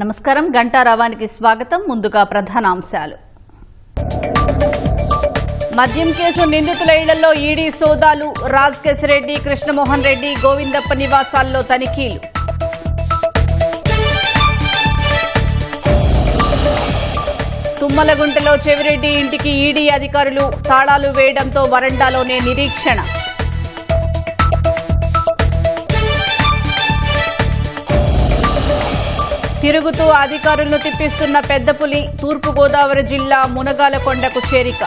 నమస్కారం. గంటారావానికి స్వాగతం. ముందుగా ప్రధానాంశాలు. మద్యం కేసు నిందితుల ఇళ్లలో ఈడీ సోదాలు. రాజ్కేశిరెడ్డి, కృష్ణమోహన్ రెడ్డి, గోవిందప్ప నివాసాల్లో తనిఖీలు. తుమ్మలగుంటలో చెవిరెడ్డి ఇంటికి ఈడీ అధికారులు తాళాలు వేయడంతో వరండాలోనే నిరీక్షణ. తిరుగుతూ అధికారులను తిప్పిస్తున్న పెద్దపులి. తూర్పుగోదావరి జిల్లా మునగాలకొండకు చేరిక.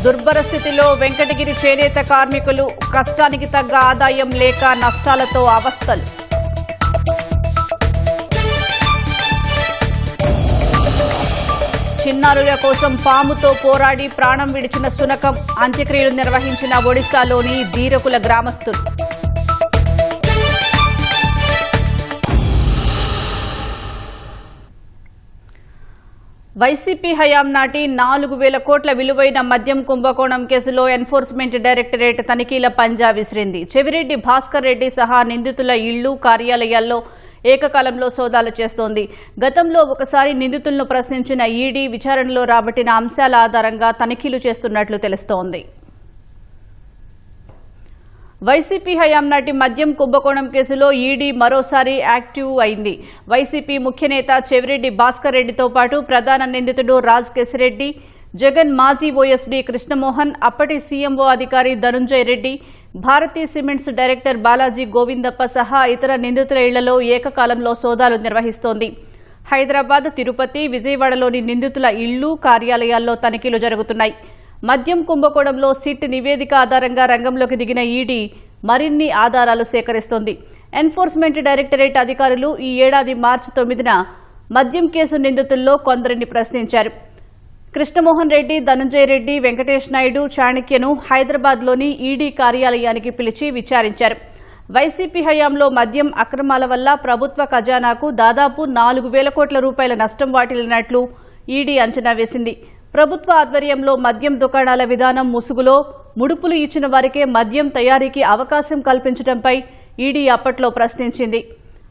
దుర్భర స్థితిలో వెంకటగిరి చేనేత కార్మికులు. కష్టానికి తగ్గ ఆదాయం లేక నష్టాలతో అవస్థలు. చిన్నారుల కోసం పాముతో పోరాడి ప్రాణం విడిచిన శునకం. అంత్యక్రియలు నిర్వహించిన ఒడిశాలోని దీరకుల గ్రామస్తులు. వైసీపీ హయాం నాటి 4,000 కోట్ల విలువైన మద్యం కుంభకోణం కేసులో ఎన్ఫోర్స్మెంట్ డైరెక్టరేట్ తనిఖీల పంజా విసిరింది. చెవిరెడ్డి భాస్కర్ రెడ్డి సహా నిందితుల ఇళ్లు, కార్యాలయాల్లో ఏకకాలంలో సోదాలు చేస్తోంది. గతంలో ఒకసారి నిందితులను ప్రశ్నించిన ఈడీ విచారణలో రాబట్టిన అంశాల ఆధారంగా తనిఖీలు చేస్తున్నట్లు తెలుస్తోంది. వైసీపీ హయాం నాటి మద్యం కుంభకోణం కేసులో ఈడీ మరోసారి యాక్టివ్ అయింది. వైసీపీ ముఖ్యనేత చెవిరెడ్డి భాస్కర్ రెడ్డితో పాటు ప్రధాన నిందితుడు రాజ్కేశిరెడ్డి, జగన్ మాజీ ఓఎస్డీ కృష్ణమోహన్, అప్పటి సీఎంఓ అధికారి ధనుంజయ రెడ్డి, భారతీ సిమెంట్స్ డైరెక్టర్ బాలాజీ గోవిందప్ప సహా ఇతర నిందితుల ఇళ్లలో ఏకకాలంలో సోదాలు నిర్వహిస్తోంది. హైదరాబాద్, తిరుపతి, విజయవాడలోని నిందితుల ఇళ్లు, కార్యాలయాల్లో తనిఖీలు జరుగుతున్నాయి. మద్యం కుంభకోణంలో సిట్ నివేదిక ఆధారంగా రంగంలోకి దిగిన ఈడీ మరిన్ని ఆధారాలు సేకరిస్తోంది. ఎన్ఫోర్స్మెంట్ డైరెక్టరేట్ అధికారులు ఈ ఏడాది మార్చి 9న మద్యం కేసు నిందితుల్లో కొందరిని ప్రశ్నించారు. కృష్ణమోహన్ రెడ్డి, ధనుంజయ రెడ్డి, వెంకటేష్ నాయుడు, చాణక్యను హైదరాబాద్లోని ఈడీ కార్యాలయానికి పిలిచి విచారించారు. వైసీపీ హయాంలో మద్యం అక్రమాల వల్ల ప్రభుత్వ ఖజానాకు దాదాపు 4,000 కోట్ల రూపాయల నష్టం వాటిల్లినట్లు ఈడీ అంచనా వేసింది. ప్రభుత్వ ఆధ్వర్యంలో మద్యం దుకాణాల విధానం ముసుగులో ముడుపులు ఇచ్చిన వారికే మద్యం తయారీకి అవకాశం కల్పించడంపై ఈడీ అప్పట్లో ప్రశ్నించింది.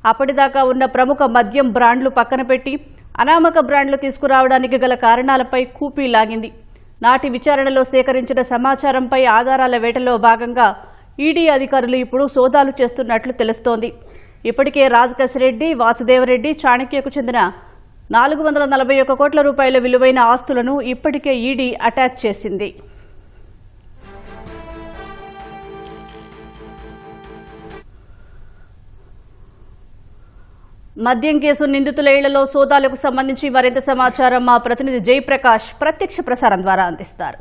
అప్పటిదాకా ఉన్న ప్రముఖ మద్యం బ్రాండ్లు పక్కన పెట్టి అనామక బ్రాండ్లు తీసుకురావడానికి గల కారణాలపై కూపీ లాగింది. నాటి విచారణలో సేకరించిన సమాచారంపై ఆధారాల వేటలో భాగంగా ఈడీ అధికారులు ఇప్పుడు సోదాలు చేస్తున్నట్లు తెలుస్తోంది. ఇప్పటికే రాజ్కేశిరెడ్డి, వాసుదేవరెడ్డి, చాణక్యకు చెందిన 441 కోట్ల రూపాయల విలువైన ఆస్తులను ఇప్పటికే ఈడీ అటాచ్ చేసింది. మద్యం కేసు నిందితుల ఇళ్లలో సోదాలకు సంబంధించి మరింత సమాచారం మా ప్రతినిధి జయప్రకాష్ ప్రత్యక్ష ప్రసారం ద్వారా అందిస్తారు.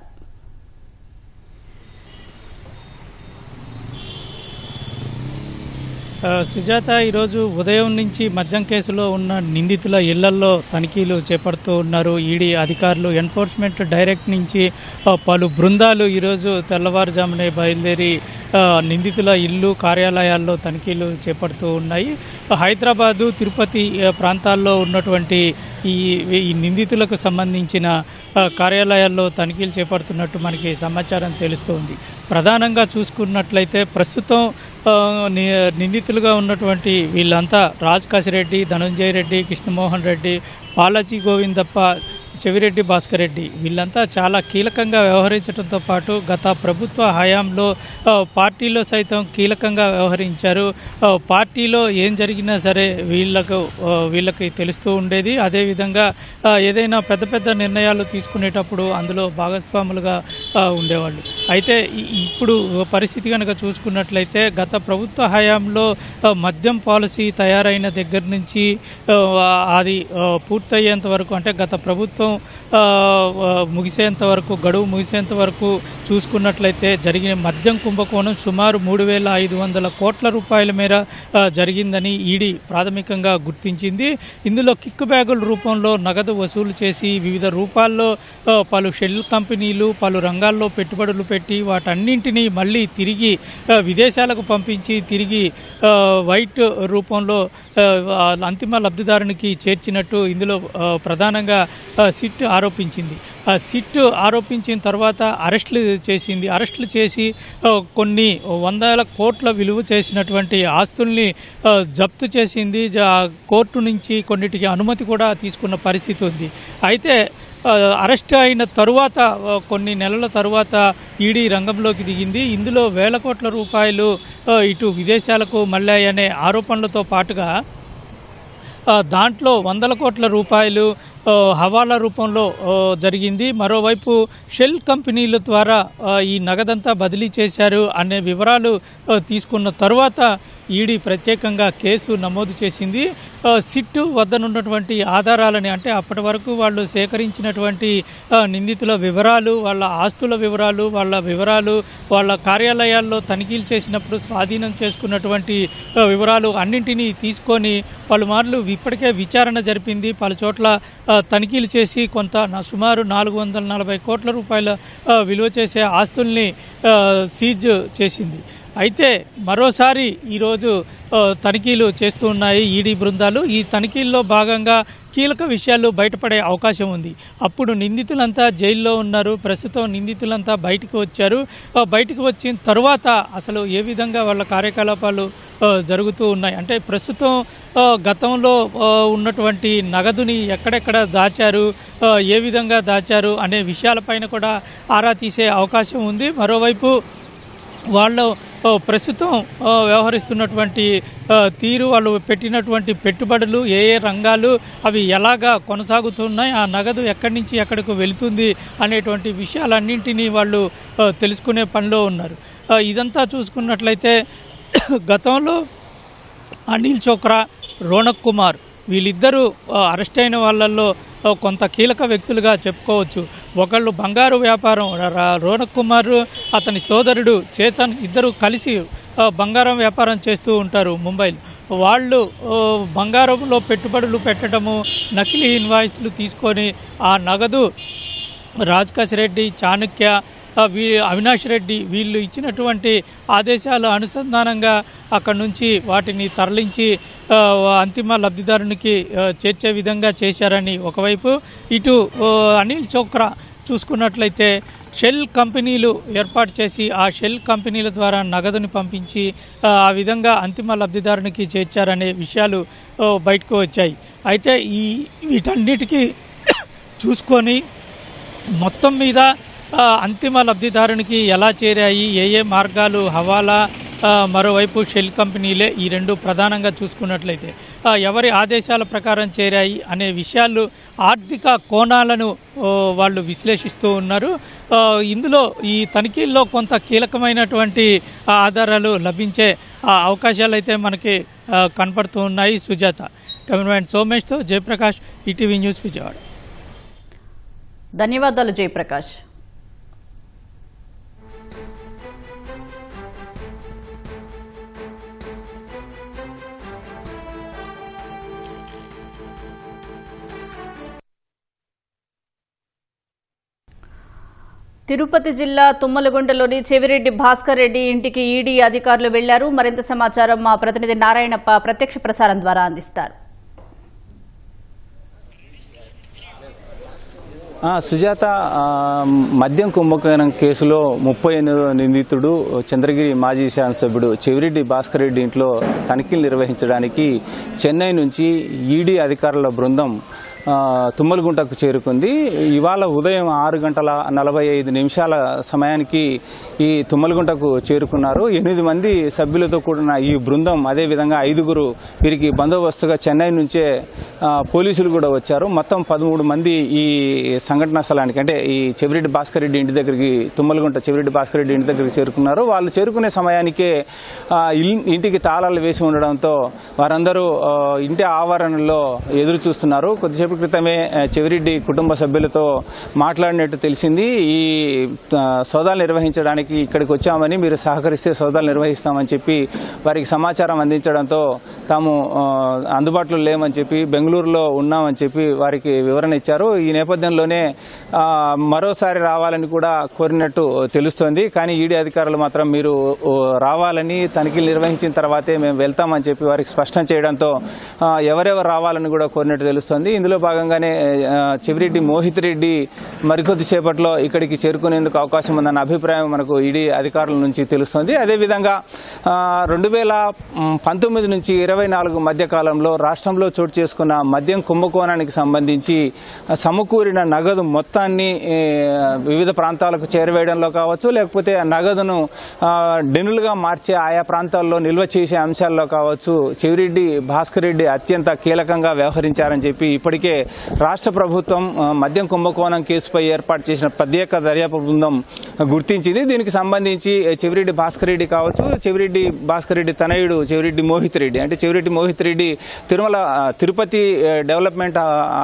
సుజాత, ఈరోజు ఉదయం నుంచి మద్యం కేసులో ఉన్న నిందితుల ఇళ్లలో తనిఖీలు చేపడుతూ ఉన్నారు ఈడీ అధికారులు. ఎన్ఫోర్స్మెంట్ డైరెక్ట్ నుంచి పలు బృందాలు ఈరోజు తెల్లవారుజామునే బయలుదేరి నిందితుల ఇల్లు, కార్యాలయాల్లో తనిఖీలు చేపడుతూ ఉన్నాయి. హైదరాబాదు, తిరుపతి ప్రాంతాల్లో ఉన్నటువంటి ఈ నిందితులకు సంబంధించిన కార్యాలయాల్లో తనిఖీలు చేపడుతున్నట్టు మనకి సమాచారం తెలుస్తోంది. ప్రధానంగా చూసుకున్నట్లయితే ప్రస్తుతం నిందితులుగా ఉన్నటువంటి వీళ్ళంతా రాజ్కేశిరెడ్డి, ధనుంజయ రెడ్డి, కృష్ణమోహన్ రెడ్డి, బాలాజీ గోవిందప్ప, చెవిరెడ్డి భాస్కర్ రెడ్డి వీళ్ళంతా చాలా కీలకంగా వ్యవహరించడంతో పాటు గత ప్రభుత్వ హయాంలో పార్టీలో సైతం కీలకంగా వ్యవహరించారు. పార్టీలో ఏం జరిగినా సరే వీళ్ళకి తెలుస్తూ ఉండేది. అదేవిధంగా ఏదైనా పెద్ద పెద్ద నిర్ణయాలు తీసుకునేటప్పుడు అందులో భాగస్వాములుగా ఉండేవాళ్ళు. అయితే ఇప్పుడు పరిస్థితి కనుక చూసుకున్నట్లయితే గత ప్రభుత్వ హయాంలో మద్యం పాలసీ తయారైన దగ్గర నుంచి అది పూర్తయ్యేంత వరకు, అంటే గత ప్రభుత్వం ముగిసేంత వరకు, గడువు ముగిసేంత వరకు చూసుకున్నట్లయితే జరిగిన మద్యం కుంభకోణం సుమారు 3,500 కోట్ల రూపాయల మేర జరిగిందని ఈడీ ప్రాథమికంగా గుర్తించింది. ఇందులో కిక్ బ్యాగుల రూపంలో నగదు వసూలు చేసి వివిధ రూపాల్లో పలు షెల్ కంపెనీలు పలు రంగాల్లో పెట్టుబడులు పెట్టి వాటన్నింటినీ మళ్ళీ తిరిగి విదేశాలకు పంపించి తిరిగి వైట్ రూపంలో అంతిమ లబ్ధిదారునికి చేర్చినట్టు ఇందులో ప్రధానంగా సిట్ ఆరోపించింది. ఆ సిట్ ఆరోపించిన తర్వాత అరెస్టులు చేసి కొన్ని వందల కోట్ల విలువ చేసినటువంటి ఆస్తుల్ని జప్తు చేసింది. కోర్టు నుంచి కొన్నిటికి అనుమతి కూడా తీసుకున్న పరిస్థితి ఉంది. అయితే అరెస్ట్ అయిన తరువాత కొన్ని నెలల తరువాత ఈడీ రంగంలోకి దిగింది. ఇందులో వేల కోట్ల రూపాయలు ఇటు విదేశాలకు మళ్ళాయనే ఆరోపణలతో పాటుగా దాంట్లో వందల కోట్ల రూపాయలు హవాలా రూపంలో జరిగింది. మరోవైపు షెల్ కంపెనీల ద్వారా ఈ నగదంతా బదిలీ చేశారు అనే వివరాలు తీసుకున్న తరువాత ఈడీ ప్రత్యేకంగా కేసు నమోదు చేసింది. సిట్టు వద్దనున్నటువంటి ఆధారాలని, అంటే అప్పటి వరకు వాళ్ళు సేకరించినటువంటి నిందితుల వివరాలు, వాళ్ళ ఆస్తుల వివరాలు, వాళ్ళ కార్యాలయాల్లో తనిఖీలు చేసినప్పుడు స్వాధీనం చేసుకున్నటువంటి వివరాలు అన్నింటినీ తీసుకొని పలుమార్లు ఇప్పటికే విచారణ జరిపింది. పలు చోట్ల తనిఖీలు చేసి కొంత సుమారు 440 కోట్ల రూపాయల విలువ చేసే ఆస్తుల్ని సీజ్ చేసింది. అయితే మరోసారి ఈరోజు తనిఖీలు చేస్తూ ఉన్నాయి ఈడీ బృందాలు. ఈ తనిఖీల్లో భాగంగా కీలక విషయాలు బయటపడే అవకాశం ఉంది. అప్పుడు నిందితులంతా జైల్లో ఉన్నారు, ప్రస్తుతం నిందితులంతా బయటకు వచ్చారు. బయటకు వచ్చిన తరువాత అసలు ఏ విధంగా వాళ్ళ కార్యకలాపాలు జరుగుతూ ఉన్నాయి, అంటే ప్రస్తుతం గతంలో ఉన్నటువంటి నగదుని ఎక్కడెక్కడ దాచారు, ఏ విధంగా దాచారు అనే విషయాలపైన కూడా ఆరా తీసే అవకాశం ఉంది. మరోవైపు వాళ్ళు ప్రస్తుతం వ్యవహరిస్తున్నటువంటి తీరు, వాళ్ళు పెట్టినటువంటి పెట్టుబడులు, ఏ రంగాలు, అవి ఎలాగా కొనసాగుతున్నాయి, ఆ నగదు ఎక్కడి నుంచి ఎక్కడికి వెళుతుంది అనేటువంటి విషయాలన్నింటినీ వాళ్ళు తెలుసుకునే పనిలో ఉన్నారు. ఇదంతా చూసుకున్నట్లయితే గతంలో అనిల్ చోక్రా, రోనక్ కుమార్ వీళ్ళిద్దరూ అరెస్ట్ అయిన వాళ్ళల్లో కొంత కీలక వ్యక్తులుగా చెప్పుకోవచ్చు. ఒకళ్ళు బంగారు వ్యాపారం, రోనక్ కుమార్ అతని సోదరుడు చేతన్ ఇద్దరు కలిసి బంగారం వ్యాపారం చేస్తూ ఉంటారు ముంబైలో. వాళ్ళు బంగారంలో పెట్టుబడులు పెట్టడము, నకిలీ ఇన్వాయిస్లు తీసుకొని ఆ నగదు రాజ్కాష్ రెడ్డి, చాణక్య, అవినాష్ రెడ్డి వీళ్ళు ఇచ్చినటువంటి ఆదేశాల అనుసంధానంగా అక్కడి నుంచి వాటిని తరలించి అంతిమ లబ్ధిదారునికి చేర్చే విధంగా చేశారని ఒకవైపు, ఇటు అనిల్ చోక్రా చూసుకున్నట్లయితే షెల్ కంపెనీలు ఏర్పాటు చేసి ఆ షెల్ కంపెనీల ద్వారా నగదుని పంపించి ఆ విధంగా అంతిమ లబ్ధిదారునికి చేర్చారనే విషయాలు బయటకు వచ్చాయి. అయితే వీటన్నిటికీ చూసుకొని మొత్తం మీద అంతిమ లబ్ధిదారునికి ఎలా చేరాయి, ఏ మార్గాలు, హవాలా, మరోవైపు షెల్ కంపెనీలే, ఈ రెండు ప్రధానంగా చూసుకున్నట్లయితే ఎవరి ఆదేశాల ప్రకారం చేరాయి అనే విషయాలు, ఆర్థిక కోణాలను వాళ్ళు విశ్లేషిస్తూ ఉన్నారు. ఇందులో ఈ తనిఖీల్లో కొంత కీలకమైనటువంటి ఆధారాలు లభించే అవకాశాలు అయితే మనకి కనపడుతూ ఉన్నాయి. సుజాత, కెమెరామెన్ సోమేష్తో జయప్రకాష్, ఈటీవీ న్యూస్, విజయవాడ. ధన్యవాదాలు జయప్రకాష్. తిరుపతి జిల్లా తుమ్మలగుంటలోని చెవిరెడ్డి భాస్కర్ రెడ్డి ఇంటికి ఈడీ అధికారులు వెళ్లారు. మరింత సమాచారం మా ప్రతినిధి నారాయణప్ప ప్రత్యక్ష ప్రసారం ద్వారా అందిస్తారు. సుజాత, మద్యం కుంభకోణం కేసులో 38వ నిందితుడు చంద్రగిరి మాజీ శాసనసభ్యుడు చెవిరెడ్డి భాస్కర్ రెడ్డి ఇంట్లో తనిఖీలు నిర్వహించడానికి చెన్నై నుంచి ఈడీ అధికారుల బృందం తుమ్మలగుంటకు చేరుకుంది. ఇవాళ ఉదయం 6:45 సమయానికి ఈ తుమ్మలగుంటకు చేరుకున్నారు. 8 మంది సభ్యులతో కూడిన ఈ బృందం, అదేవిధంగా 5గురు వీరికి బందోబస్తుగా చెన్నై నుంచే పోలీసులు కూడా వచ్చారు. మొత్తం 13 మంది ఈ సంఘటనా స్థలానికి, అంటే ఈ చెవిరెడ్డి భాస్కర్ రెడ్డి ఇంటి దగ్గరికి, తుమ్మలగుంట చెవిరెడ్డి భాస్కర్ రెడ్డి ఇంటి దగ్గరికి చేరుకున్నారు. వాళ్ళు చేరుకునే సమయానికే ఇంటికి తాళాలు వేసి ఉండడంతో వారందరూ ఇంటి ఆవరణలో ఎదురు చూస్తున్నారు. కొద్దిసేపు క్రితమే చెవిరెడ్డి కుటుంబ సభ్యులతో మాట్లాడినట్టు తెలిసింది. ఈ సోదాలు నిర్వహించడానికి ఇక్కడికి వచ్చామని, మీరు సహకరిస్తే సోదాలు నిర్వహిస్తామని చెప్పి వారికి సమాచారం అందించడంతో తాము అందుబాటులో లేమని చెప్పి, బెంగళూరులో ఉన్నామని చెప్పి వారికి వివరణ ఇచ్చారు. ఈ నేపథ్యంలోనే మరోసారి రావాలని కూడా కోరినట్టు తెలుస్తోంది. కానీ ఈడీ అధికారులు మాత్రం మీరు రావాలని, తనిఖీలు నిర్వహించిన తర్వాతే మేము వెళ్తామని చెప్పి వారికి స్పష్టం చేయడంతో ఎవరెవరు రావాలని కూడా కోరినట్టు తెలుస్తోంది. ఇందులో భాగంగానే చెవిరెడ్డి మోహిత్ రెడ్డి మరికొద్దిసేపట్లో ఇక్కడికి చేరుకునేందుకు అవకాశం ఉందన్న అభిప్రాయం మనకు ఈడీ అధికారుల నుంచి తెలుస్తోంది. అదేవిధంగా 2019 నుంచి 24 మధ్య కాలంలో రాష్ట్రంలో చోటు చేసుకున్న మద్యం కుంభకోణానికి సంబంధించి సమకూరిన నగదు మొత్తాన్ని వివిధ ప్రాంతాలకు చేరవేయడంలో కావచ్చు, లేకపోతే ఆ నగదును డెనులుగా మార్చే ఆయా ప్రాంతాల్లో నిల్వ చేసే అంశాల్లో కావచ్చు చెవిరెడ్డి భాస్కర్ రెడ్డి అత్యంత కీలకంగా వ్యవహరించారని చెప్పి ఇప్పటికే రాష్ట్ర ప్రభుత్వం మద్యం కుంభకోణం కేసుపై ఏర్పాటు చేసిన ప్రత్యేక దర్యాప్తు బృందం గుర్తించింది. దీనికి సంబంధించి చెవిరెడ్డి భాస్కర్ రెడ్డి కావచ్చు, చెవిరెడ్డి భాస్కర్ రెడ్డి తనయుడు చెవిరెడ్డి మోహిత్ రెడ్డి, అంటే చెవిరెడ్డి మోహిత్ రెడ్డి తిరుపతి డెవలప్మెంట్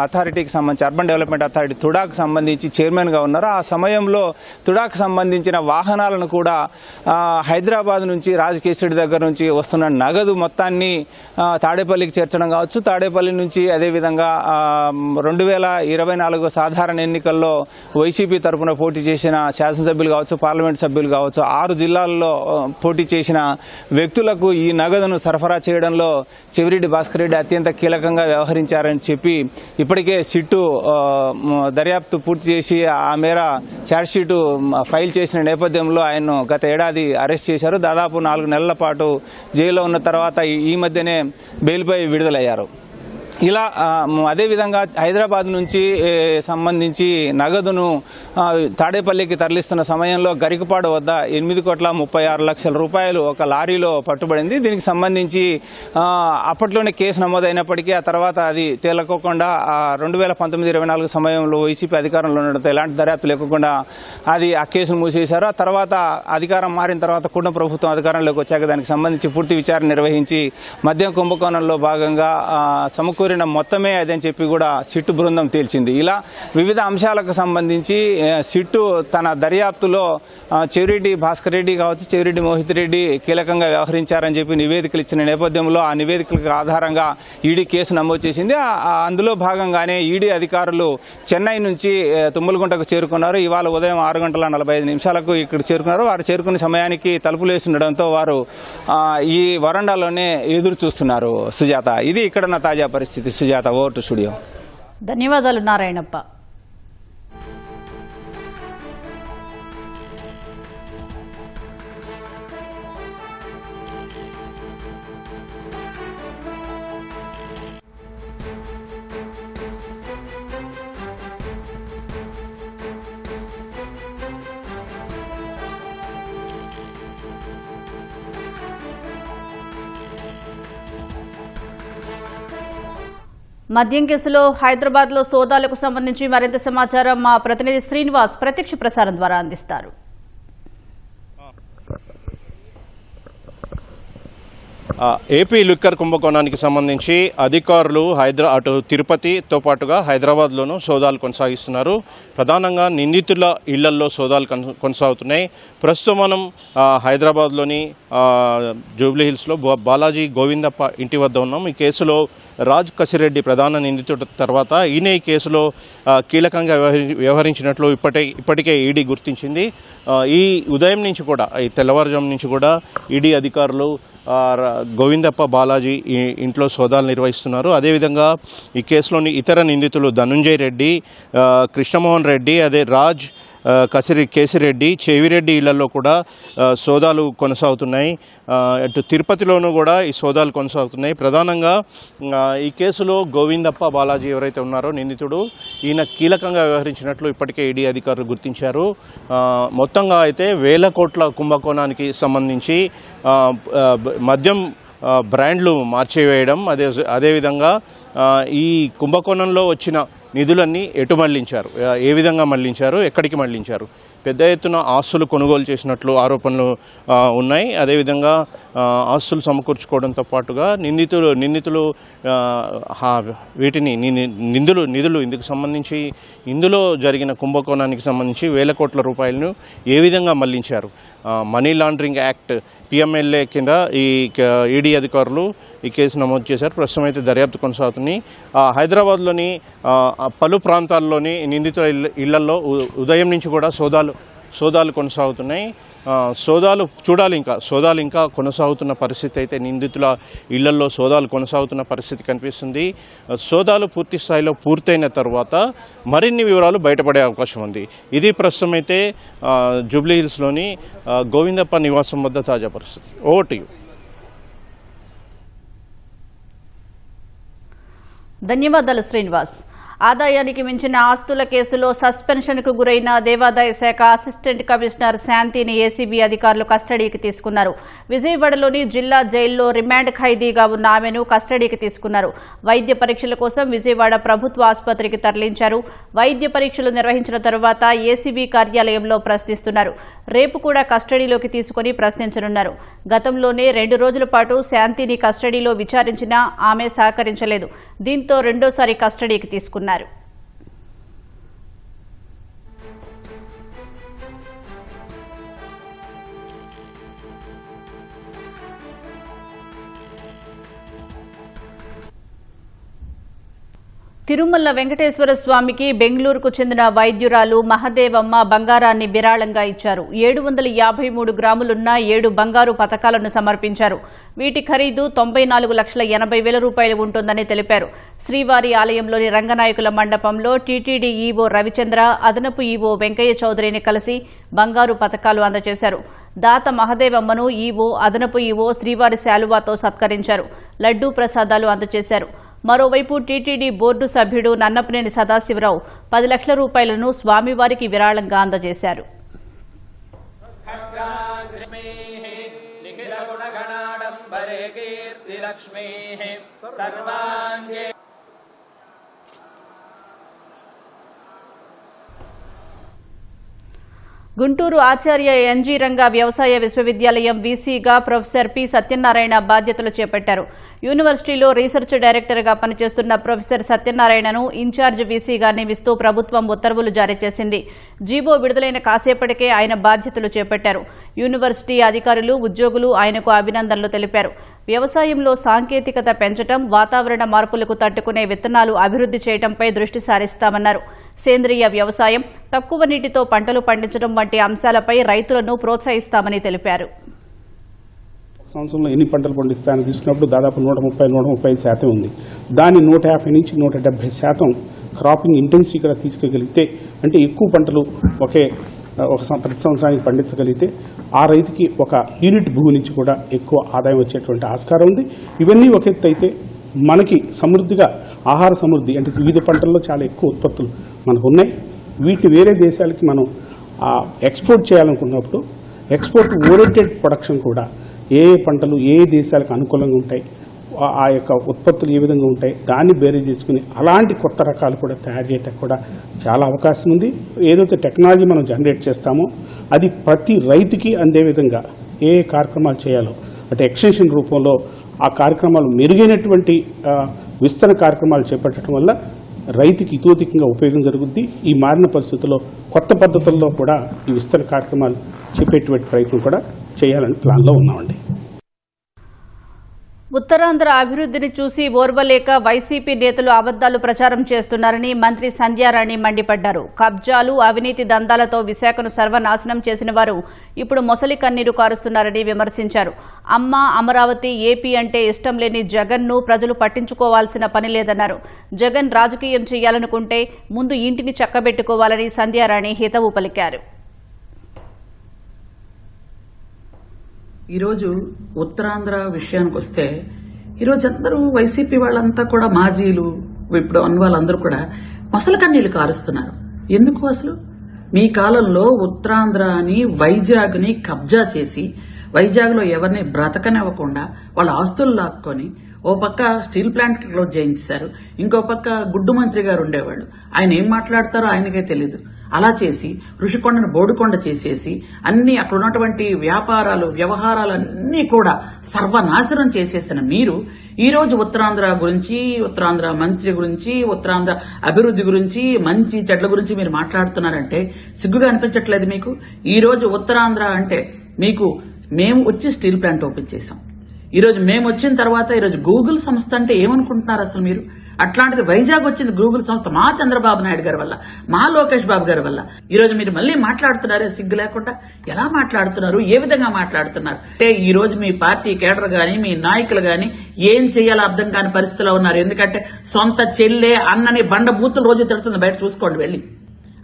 అథారిటీకి సంబంధించి అర్బన్ డెవలప్మెంట్ అథారిటీ తుడాకు సంబంధించి చైర్మన్గా ఉన్నారు. ఆ సమయంలో తుడాకు సంబంధించిన వాహనాలను కూడా హైదరాబాద్ నుంచి రాజ్ కేసిరెడ్డి దగ్గర నుంచి వస్తున్న నగదు మొత్తాన్ని తాడేపల్లికి చేర్చడం కావచ్చు, తాడేపల్లి నుంచి అదేవిధంగా 2024 సాధారణ ఎన్నికల్లో వైసీపీ తరఫున పోటీ చేసిన శాసనసభ్యులు కావచ్చు, పార్లమెంట్ సభ్యులు కావచ్చు, 6 జిల్లాల్లో పోటీ చేసిన వ్యక్తులకు ఈ నగదును సరఫరా చేయడంలో చెవిరెడ్డి భాస్కర్ రెడ్డి అత్యంత కీలకంగా వ్యవహరించారని చెప్పి ఇప్పటికే సిట్టు దర్యాప్తు పూర్తి చేసి ఆ మేర ఛార్జ్షీటు ఫైల్ చేసిన నేపథ్యంలో ఆయన్ను గత ఏడాది అరెస్ట్ చేశారు. దాదాపు 4 నెలల పాటు జైల్లో ఉన్న తర్వాత ఈ మధ్యనే బెయిల్పై విడుదలయ్యారు. ఇలా అదేవిధంగా హైదరాబాద్ నుంచి సంబంధించి నగదును తాడేపల్లికి తరలిస్తున్న సమయంలో గరికపాడు వద్ద 8,36,00,000 రూపాయలు ఒక లారీలో పట్టుబడింది. దీనికి సంబంధించి అప్పట్లోనే కేసు నమోదైనప్పటికీ ఆ తర్వాత అది తేలకోకుండా 2019-24 సమయంలో వైసీపీ అధికారంలో ఉండడంతో ఎలాంటి దర్యాప్తు లేకుండా అది ఆ కేసును మూసేశారు. ఆ తర్వాత అధికారం మారిన తర్వాత కూడా ప్రభుత్వం అధికారంలోకి వచ్చాక దానికి సంబంధించి పూర్తి విచారణ నిర్వహించి మద్యం కుంభకోణంలో భాగంగా సమకూరిన మొత్తమే అదని చెప్పి కూడా సిట్టు బృందం తేల్చింది. ఇలా వివిధ అంశాలకు సంబంధించి సిట్టు తన దర్యాప్తులో చెవిరెడ్డి భాస్కర్ రెడ్డి కావచ్చు, చెవిరెడ్డి మోహిత్ రెడ్డి కీలకంగా వ్యవహరించారని చెప్పి నివేదికలు ఇచ్చిన నేపథ్యంలో ఆ నివేదికలకు ఆధారంగా ఈడీ కేసు నమోదు చేసింది. అందులో భాగంగానే ఈడీ అధికారులు చెన్నై నుంచి తుమ్మలగుంటకు చేరుకున్నారు. ఇవాళ ఉదయం 6:45 ఇక్కడ చేరుకున్నారు. వారు చేరుకునే సమయానికి తలుపులు వేసి ఉండడంతో వారు ఈ వరండాలోనే ఎదురు చూస్తున్నారు. సుజాత, ఇది ఇక్కడ నా తాజా పరిస్థితి. Sujatha, over to studio. ధన్యవాదాలు నారాయణప్ప. మద్యం కేసులో హైదరాబాద్లో సోదాలకు సంబంధించి మరింత సమాచారం మా ప్రతినిధి శ్రీనివాస్ ప్రత్యక్ష ప్రసారం ద్వారా అందిస్తారు. ఏపీ లిక్కర్ కుంభకోణానికి సంబంధించి అధికారులు అటు తిరుపతితో పాటుగా హైదరాబాద్లోనూ సోదాలు కొనసాగిస్తున్నారు. ప్రధానంగా నిందితుల ఇళ్లల్లో సోదాలు కొనసాగుతున్నాయి. ప్రస్తుతం మనం హైదరాబాద్లోని జూబ్లీహిల్స్లో బాలాజీ గోవిందప్ప ఇంటి వద్ద ఉన్నాం. ఈ కేసులో రాజ్ కసిరెడ్డి ప్రధాన నిందితుడి తర్వాత ఈయన ఈ కేసులో కీలకంగా వ్యవహరించినట్లు ఇప్పటికే ఈడీ గుర్తించింది. ఈ ఉదయం నుంచి కూడా ఈ తెల్లవారుజాము నుంచి కూడా ఈడీ అధికారులు గోవిందప్ప బాలాజీ ఇంట్లో సోదాలు నిర్వహిస్తున్నారు. అదేవిధంగా ఈ కేసులోని ఇతర నిందితులు ధనుంజయ్ రెడ్డి, కృష్ణమోహన్ రెడ్డి, అదే రాజ్ కేసిరెడ్డి, చెవిరెడ్డి ఇళ్లలో కూడా సోదాలు కొనసాగుతున్నాయి. అటు తిరుపతిలోనూ కూడా ఈ సోదాలు కొనసాగుతున్నాయి. ప్రధానంగా ఈ కేసులో గోవిందప్ప బాలాజీ ఎవరైతే ఉన్నారో నిందితుడు, ఈయన కీలకంగా వ్యవహరించినట్లు ఇప్పటికే ఈడీ అధికారులు గుర్తించారు. మొత్తంగా అయితే 1,000 కోట్ల కుంభకోణానికి సంబంధించి మద్యం బ్రాండ్లు మార్చివేయడం, అదేవిధంగా ఈ కుంభకోణంలో వచ్చిన నిధులన్నీ ఎటు మళ్లించారు, ఏ విధంగా మళ్లించారు, ఎక్కడికి మళ్లించారు, పెద్ద ఎత్తున ఆస్తులు కొనుగోలు చేసినట్లు ఆరోపణలు ఉన్నాయి. అదేవిధంగా ఆస్తులు సమకూర్చుకోవడంతో పాటుగా నిందితులు వీటిని నిధులు ఇందుకు సంబంధించి ఇందులో జరిగిన కుంభకోణానికి సంబంధించి 1,000 కోట్ల రూపాయలను ఏ విధంగా మళ్లించారు, మనీ లాండరింగ్ యాక్ట్ PMLA కింద ఈ ఈడీ అధికారులు ఈ కేసు నమోదు చేశారు. ప్రస్తుతం అయితే దర్యాప్తు కొనసాగుతుంది. హైదరాబాద్లోని పలు ప్రాంతాల్లోని నిందితుల ఇళ్లలో ఉదయం నుంచి కూడా సోదాలు కొనసాగుతున్నాయి. సోదాలు ఇంకా కొనసాగుతున్న పరిస్థితి అయితే నిందితుల ఇళ్లలో సోదాలు కొనసాగుతున్న పరిస్థితి కనిపిస్తుంది. సోదాలు పూర్తి స్థాయిలో పూర్తయిన తర్వాత మరిన్ని వివరాలు బయటపడే అవకాశం ఉంది. ఇది ప్రస్తుతం అయితే జూబ్లీ హిల్స్లోని గోవిందప్ప నివాసం వద్ద తాజా పరిస్థితి. Over to you. ధన్యవాదాలు శ్రీనివాస్. ఆదాయానికి మించిన ఆస్తుల కేసులో సస్పెన్షన్కు గురైన దేవాదాయ శాఖ అసిస్టెంట్ కమిషనర్ శాంతిని ఏసీబీ అధికారులు కస్టడీకి తీసుకున్నారు. విజయవాడలోని జిల్లా జైల్లో రిమాండ్ ఖైదీగా ఉన్న ఆమెను కస్టడీకి తీసుకున్నారు. వైద్య పరీక్షల కోసం విజయవాడ ప్రభుత్వ ఆసుపత్రికి తరలించారు. వైద్య పరీక్షలు నిర్వహించిన తరువాత ఏసీబీ కార్యాలయంలో ప్రశ్నిస్తున్నారు. రేపు కూడా కస్టడీలోకి తీసుకుని ప్రశ్నించనున్నారు. గతంలోనే 2 రోజుల పాటు శాంతిని కస్టడీలో విచారించినా ఆమె సహకరించలేదు. దీంతో రెండోసారి కస్టడీకి తీసుకున్నారు. తిరుమల వెంకటేశ్వర స్వామికి బెంగళూరుకు చెందిన వైద్యురాలు మహదేవమ్మ బంగారాన్ని విరాళంగా ఇచ్చారు. 753 గ్రాములున్న 7 బంగారు పతకాలను సమర్పించారు. వీటి ఖరీదు 94,80,000 రూపాయలు ఉంటుందని తెలిపారు. శ్రీవారి ఆలయంలోని రంగనాయకుల మండపంలో టీటీడీ ఈవో రవిచంద్ర, అదనపు ఈవో వెంకయ్య చౌదరిని కలిసి బంగారు పతకాలు అందజేశారు. దాత మహదేవమ్మను ఈవో, అదనపు ఈవో శ్రీవారి శాలువాతో సత్కరించారు. లడ్డూ ప్రసాదాలు అందజేశారు. మరోవైపు టీటీడీ బోర్డు సభ్యుడు నన్నపనేని సదాశివరావు 10 లక్షల రూపాయలను స్వామివారికి విరాళంగా అందజేశారు. గుంటూరు ఆచార్య ఎన్జీ రంగా వ్యవసాయ విశ్వవిద్యాలయం వీసీగా ప్రొఫెసర్ పి సత్యనారాయణ బాధ్యతలు చేపట్టారు. యూనివర్సిటీలో రీసెర్చ్ డైరెక్టర్గా పనిచేస్తున్న ప్రొఫెసర్ సత్యనారాయణను ఇన్ఛార్జ్ వీసీగా నియమిస్తూ ప్రభుత్వం ఉత్తర్వులు జారీ చేసింది. జీవో విడుదలైన కాసేపటికే ఆయన బాధ్యతలు చేపట్టారు. యూనివర్సిటీ అధికారులు, ఉద్యోగులు ఆయనకు అభినందనలు తెలిపారు. వ్యవసాయంలో సాంకేతికత పెంచడం, వాతావరణ మార్పులకు తట్టుకునే విత్తనాలు అభివృద్ధి చేయడంపై దృష్టి సారిస్తామన్నారు. సేంద్రియ వ్యవసాయం, తక్కువ నీటితో పంటలు పండించడం వంటి అంశాలపై రైతులను ప్రోత్సహిస్తామని తెలిపారు. సంవత్సరంలో ఎన్ని పంటలు పండిస్తాయని తీసుకున్నప్పుడు దాదాపు 130-135% ఉంది. దాన్ని 150 నుంచి 170% క్రాపింగ్ ఇంటెన్సిటీ కూడా తీసుకెళ్ళగలిగితే, అంటే ఎక్కువ పంటలు ప్రతి సంవత్సరానికి పండించగలిగితే ఆ రైతుకి ఒక యూనిట్ భూమి నుంచి కూడా ఎక్కువ ఆదాయం వచ్చేటువంటి ఆస్కారం ఉంది. ఇవన్నీ ఒక ఎత్తు అయితే, మనకి సమృద్ధిగా ఆహార సమృద్ధి అంటే వివిధ పంటల్లో చాలా ఎక్కువ ఉత్పత్తులు మనకు ఉన్నాయి. వీటిని వేరే దేశాలకి మనం ఎక్స్పోర్ట్ చేయాలనుకున్నప్పుడు ఎక్స్పోర్ట్ ఓరియంటెడ్ ప్రొడక్షన్ కూడా ఏ పంటలు ఏ దేశాలకు అనుకూలంగా ఉంటాయి, ఆ యొక్క ఉత్పత్తులు ఏ విధంగా ఉంటాయి, దాన్ని బేరీ చేసుకుని అలాంటి కొత్త రకాలు కూడా తయారు చేయడానికి కూడా చాలా అవకాశం ఉంది. ఏదైతే టెక్నాలజీ మనం జనరేట్ చేస్తామో అది ప్రతి రైతుకి అందే విధంగా ఏ కార్యక్రమాలు చేయాలో, అంటే ఎక్స్టెన్షన్ రూపంలో ఆ కార్యక్రమాలు మెరుగైనటువంటి విస్తరణ కార్యక్రమాలు చేపట్టడం వల్ల రైతుకి ఇతోధికంగా ఉపయోగం జరుగుద్ది. ఈ మారిన పరిస్థితుల్లో కొత్త పద్ధతుల్లో కూడా ఈ విస్తరణ కార్యక్రమాలు చేపట్టేటువంటి ప్రయత్నం కూడా చేయాలని ప్లాన్లో ఉన్నామండి. ఉత్తరాంధ్ర అభివృద్ధిని చూసి ఓర్వలేక వైసీపీ నేతలు అబద్దాలు ప్రచారం చేస్తున్నారని మంత్రి సంధ్యారాణి మండిపడ్డారు. కబ్జాలు, అవినీతి దందాలతో విశాఖను సర్వనాశనం చేసిన వారు ఇప్పుడు మొసలి కన్నీరు కారుస్తున్నారని విమర్శించారు. అమ్మ అమరావతి, ఏపీ అంటే ఇష్టం లేని జగన్ను ప్రజలు పట్టించుకోవాల్సిన పని లేదన్నారు. జగన్ రాజకీయం చేయాలనుకుంటే ముందు ఇంటిని చక్కబెట్టుకోవాలని సంధ్యారాణి హితవు పలికారు. ఈరోజు ఉత్తరాంధ్ర విషయానికి వస్తే, ఈరోజు అందరూ వైసీపీ వాళ్ళంతా కూడా మాజీలు, ఇప్పుడు అన్న వాళ్ళందరూ కూడా మొసలి కన్నీళ్లు కారుస్తున్నారు. ఎందుకు అసలు? మీ కాలంలో ఉత్తరాంధ్రని, వైజాగ్ని కబ్జా చేసి వైజాగ్లో ఎవరిని బ్రతకనివ్వకుండా వాళ్ళ ఆస్తులు లాక్కొని ఓ పక్క స్టీల్ ప్లాంట్ క్లోజ్ చేయించారు, ఇంకో పక్క గుడ్డు మంత్రి గారు ఉండేవాళ్ళు. ఆయన ఏం మాట్లాడతారో ఆయనకే తెలీదు. అలా చేసి ఋషికొండను బోడుకొండ చేసేసి అన్ని అక్కడ ఉన్నటువంటి వ్యాపారాలు, వ్యవహారాలన్నీ కూడా సర్వనాశనం చేసేసిన మీరు ఈరోజు ఉత్తరాంధ్ర గురించి, ఉత్తరాంధ్ర మంత్రి గురించి, ఉత్తరాంధ్ర అభివృద్ధి గురించి, మంచి చెడ్ల గురించి మీరు మాట్లాడుతున్నారంటే సిగ్గుగా అనిపించట్లేదు మీకు? ఈరోజు ఉత్తరాంధ్ర అంటే మీకు మేము వచ్చి స్టీల్ ప్లాంట్ ఓపెన్ చేసాం. ఈరోజు మేము వచ్చిన తర్వాత ఈరోజు గూగుల్ సంస్థ అంటే ఏమనుకుంటున్నారు అసలు మీరు? అట్లాంటిది వైజాగ్ వచ్చింది గూగుల్ సంస్థ మా చంద్రబాబు నాయుడు గారి వల్ల, మా లోకేష్ బాబు గారి వల్ల. ఈ రోజు మీరు మళ్ళీ మాట్లాడుతున్నారే సిగ్గు లేకుండా. ఎలా మాట్లాడుతున్నారు, ఏ విధంగా మాట్లాడుతున్నారు అంటే ఈ రోజు మీ పార్టీ కేడర్ గాని మీ నాయకులు గాని ఏం చేయాలో అర్థం కాని పరిస్థితిలో ఉన్నారు. ఎందుకంటే సొంత చెల్లె అన్నని బండ బూతులు రోజు తిడుతుంది, బయట చూసుకోండి వెళ్ళి.